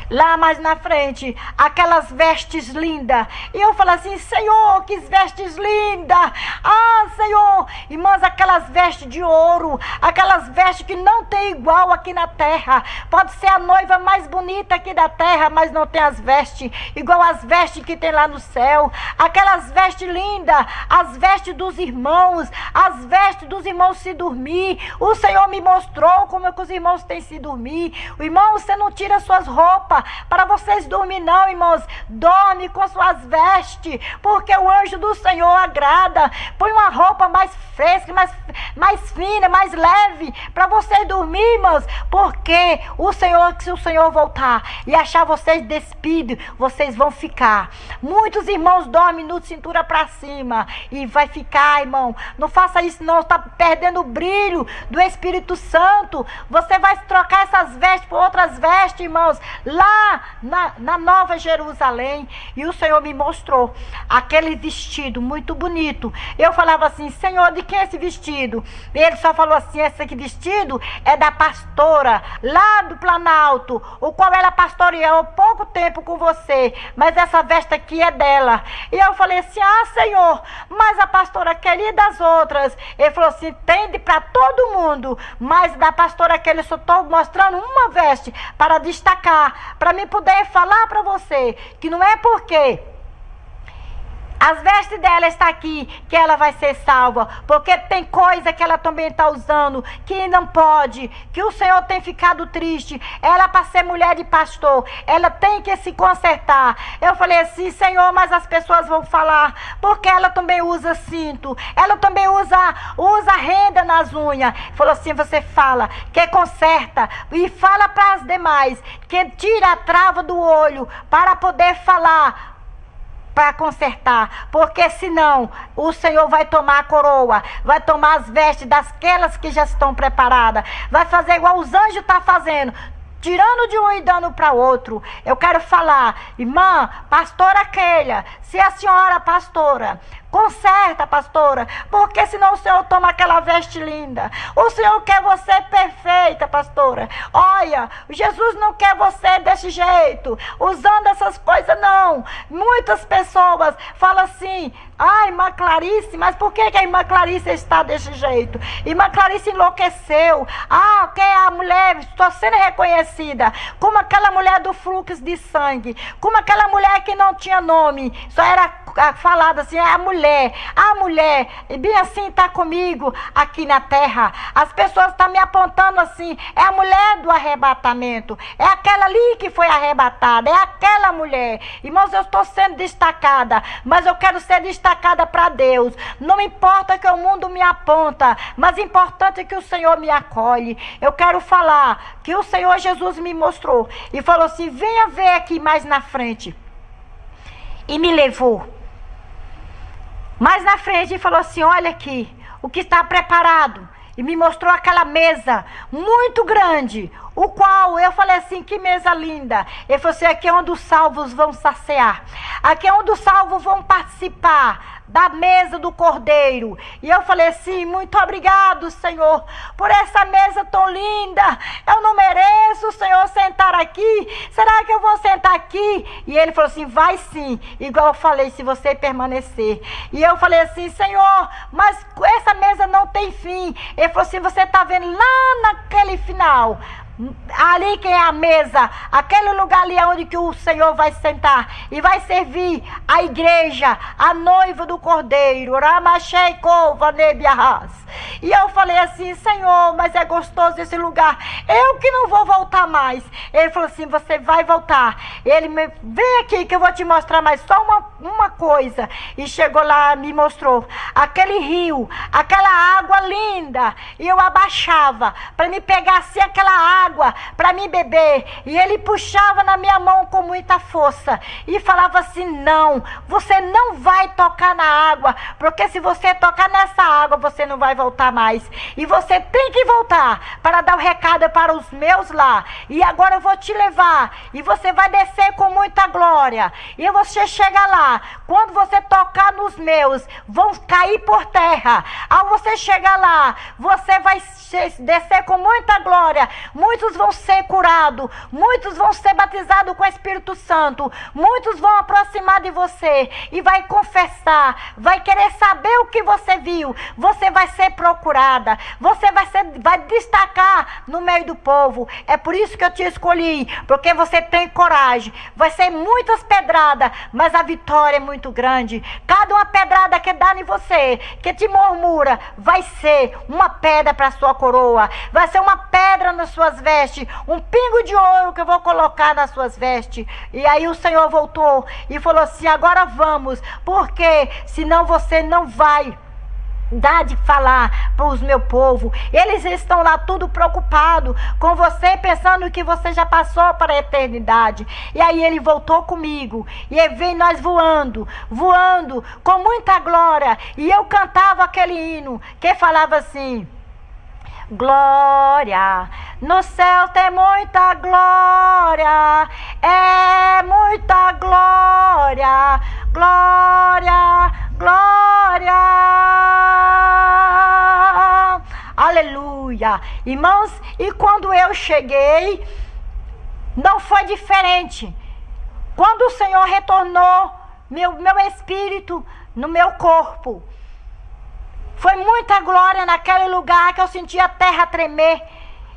lá mais na frente, aquelas vestes lindas. E eu falei assim, Senhor, que vestes lindas. Ah, Senhor, irmãs, aquelas vestes de ouro, aquelas vestes que não tem igual aqui na terra. Pode ser a noiva mais bonita aqui da terra, mas não tem as vestes igual as vestes que tem lá no céu. Aquelas vestes lindas, as vestes dos irmãos, as vestes dos irmãos se dormir. O Senhor me mostrou como é que os irmãos têm se dormir. O irmão, você não tira suas roupas para vocês dormir não, irmãos. Dorme com suas vestes, porque o anjo do Senhor agrada. Põe uma roupa mais fresca, mais fina, mais leve, para vocês dormir, irmãos, porque o Senhor, se o Senhor voltar e achar vocês despidos, vocês vão ficar. Muitos irmãos dormem no cintura para cima e vai ficar, irmão. Não faça isso não, está perdendo o brilho do Espírito Santo. Você vai trocar essas vestes por outras vestes, irmãos, lá na Nova Jerusalém. E o Senhor me mostrou aquele vestido muito bonito. Eu falava assim, Senhor, de quem é esse vestido? Ele só falou assim, esse aqui vestido é da pastora lá do Planalto, o qual ela pastoreou pouco tempo com você, mas essa veste aqui é dela. E eu falei assim, ah, Senhor, mas a pastora queria das outras. Ele falou assim, tende para todo mundo, mas da pastora que ele só estou mostrando uma veste para destacar, para mim poder falar para você que não é porque as vestes dela está aqui que ela vai ser salva, porque tem coisa que ela também está usando que não pode, que o Senhor tem ficado triste. Ela, para ser mulher de pastor, ela tem que se consertar. Eu falei assim, Senhor, mas as pessoas vão falar, porque ela também usa cinto, ela também usa renda nas unhas. Falou assim, você fala que conserta e fala para as demais que tira a trava do olho para poder falar, para consertar, porque senão o Senhor vai tomar a coroa, vai tomar as vestes daquelas que já estão preparadas, vai fazer igual os anjos estão fazendo, tirando de um e dando para outro. Eu quero falar, irmã, pastora Keila, se a senhora pastora Conserta, pastora, porque senão o Senhor toma aquela veste linda. O Senhor quer você perfeita, pastora. Olha, Jesus não quer você desse jeito, usando essas coisas, não. Muitas pessoas falam assim: ai, irmã Clarice, mas por que a irmã Clarice está desse jeito? Irmã Clarice enlouqueceu. Ah, que a mulher, estou sendo reconhecida como aquela mulher do fluxo de sangue, como aquela mulher que não tinha nome, só era falada assim: a mulher, e bem assim está comigo aqui na terra. As pessoas estão me apontando assim: é a mulher do arrebatamento, é aquela ali que foi arrebatada, é aquela mulher. Irmãos, eu estou sendo destacada, mas eu quero ser destacada para Deus. Não importa que o mundo me aponta, mas importante é que o Senhor me acolhe. Eu quero falar que o Senhor Jesus me mostrou e falou assim: venha ver aqui mais na frente. E me levou mais na frente e falou assim: olha aqui o que está preparado. E me mostrou aquela mesa muito grande, o qual eu falei assim: que mesa linda. Ele falou assim: aqui é onde os salvos vão saciar, aqui é onde os salvos vão participar da mesa do Cordeiro. E eu falei assim: muito obrigado, Senhor, por essa mesa tão linda. Eu não mereço, Senhor, sentar aqui. Será que eu vou sentar aqui? E ele falou assim: vai sim, igual eu falei, se você permanecer. E eu falei assim: Senhor, mas essa mesa não tem fim. Ele falou assim: você está vendo lá naquele final, ali que é a mesa, aquele lugar ali onde que o Senhor vai sentar e vai servir a igreja, a noiva do Cordeiro. E eu falei assim: Senhor, mas é gostoso esse lugar, eu que não vou voltar mais. Ele falou assim: você vai voltar. Ele me vem aqui que eu vou te mostrar mais só uma coisa. E chegou lá, me mostrou aquele rio, aquela água linda. E eu abaixava para me pegar assim aquela água para me beber. E ele puxava na minha mão com muita força e falava assim: não, você não vai tocar na água, porque se você tocar nessa água, você não vai voltar mais. E você tem que voltar para dar o recado para os meus lá. E agora eu vou te levar e você vai descer com muita glória. E você chegar lá, quando você tocar nos meus, vão cair por terra. Ao você chegar lá, você vai descer com muita glória. Muitos vão ser curados, muitos vão ser batizados com o Espírito Santo, muitos vão aproximar de você e vai confessar, vai querer saber o que você viu. Você vai ser procurada, você vai destacar no meio do povo. É por isso que eu te escolhi, porque você tem coragem. Vai ser muitas pedradas, mas a vitória é muito grande. Cada uma pedrada que dá em você, que te murmura, vai ser uma pedra para a sua coroa, vai ser uma pedra nas suas vestes, um pingo de ouro que eu vou colocar nas suas vestes. E aí o Senhor voltou e falou assim: agora vamos, porque senão você não vai dar de falar para os meu povo. Eles estão lá tudo preocupados com você, pensando que você já passou para a eternidade. E aí ele voltou comigo e aí vem nós voando com muita glória. E eu cantava aquele hino que falava assim: glória, no céu tem muita glória, é muita glória, glória, glória. Aleluia. Irmãos, e quando eu cheguei, não foi diferente. Quando o Senhor retornou meu espírito no meu corpo, foi muita glória naquele lugar que eu sentia a terra tremer.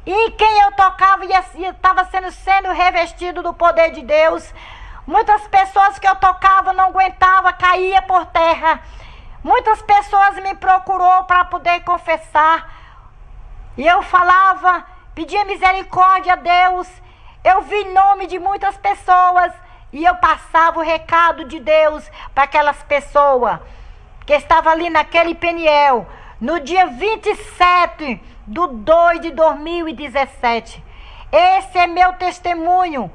E em quem eu tocava estava sendo revestido do poder de Deus. Muitas pessoas que eu tocava não aguentava, caía por terra. Muitas pessoas me procurou para poder confessar. E eu falava, pedia misericórdia a Deus. Eu vi nome de muitas pessoas e eu passava o recado de Deus para aquelas pessoas que estavam ali naquele Peniel, no dia 27/2/2017. Esse é meu testemunho,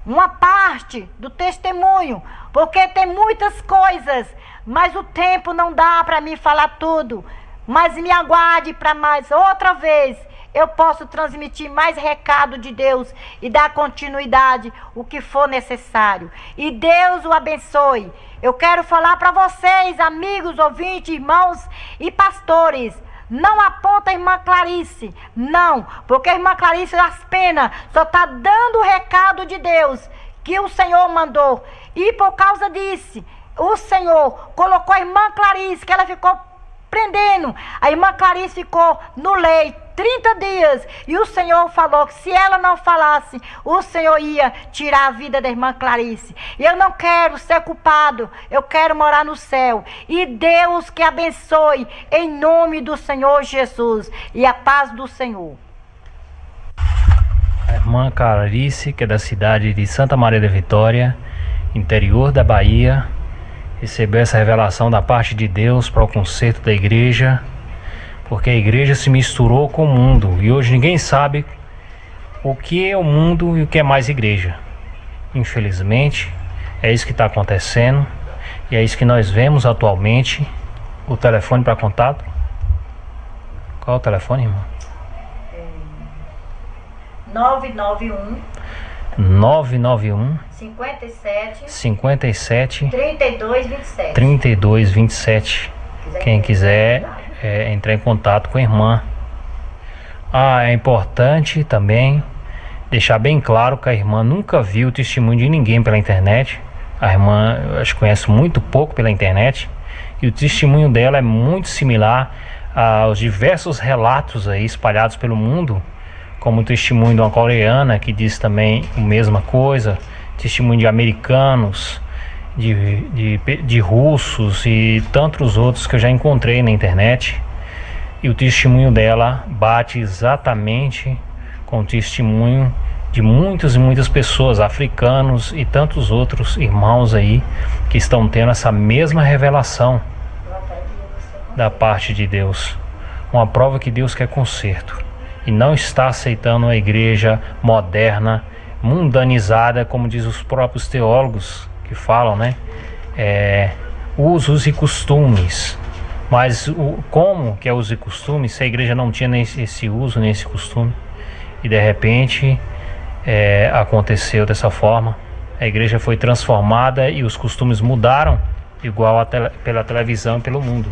uma parte do testemunho, porque tem muitas coisas, mas o tempo não dá para mim falar tudo. Mas me aguarde para mais outra vez eu posso transmitir mais recado de Deus e dar continuidade o que for necessário. E Deus o abençoe. Eu quero falar para vocês, amigos, ouvintes, irmãos e pastores. Não aponta a irmã Clarice, não, porque a irmã Clarice apenas só está dando o recado de Deus que o Senhor mandou. E por causa disso, o Senhor colocou a irmã Clarice, que ela ficou prendendo. A irmã Clarice ficou no leito 30 dias. E o Senhor falou que se ela não falasse, o Senhor ia tirar a vida da irmã Clarice. E eu não quero ser culpado. Eu quero morar no céu. E Deus que abençoe em nome do Senhor Jesus. E a paz do Senhor. A irmã Clarice, que é da cidade de Santa Maria da Vitória, interior da Bahia, recebeu essa revelação da parte de Deus para o conserto da igreja, porque a igreja se misturou com o mundo e hoje ninguém sabe o que é o mundo e o que é mais igreja. Infelizmente, é isso que está acontecendo e é isso que nós vemos atualmente. O telefone para contato? Qual é o telefone, irmão? 991 57 32 27. Quem quiser entrar em contato com a irmã. É importante também deixar bem claro que a irmã nunca viu o testemunho de ninguém pela internet. A irmã, eu acho que conhece muito pouco pela internet, e o testemunho dela é muito similar aos diversos relatos aí espalhados pelo mundo, como o testemunho de uma coreana que diz também a mesma coisa, testemunho de americanos, de russos e tantos outros que eu já encontrei na internet. E o testemunho dela bate exatamente com o testemunho de muitas e muitas pessoas, africanos e tantos outros irmãos aí que estão tendo essa mesma revelação da parte de Deus. Uma prova que Deus quer conserto e não está aceitando uma igreja moderna, mundanizada, como diz os próprios teólogos que falam, né? Usos e costumes. Mas como que é uso e costume se a igreja não tinha nem esse uso, nem esse costume? E de repente aconteceu dessa forma. A igreja foi transformada e os costumes mudaram, igual pela televisão e pelo mundo.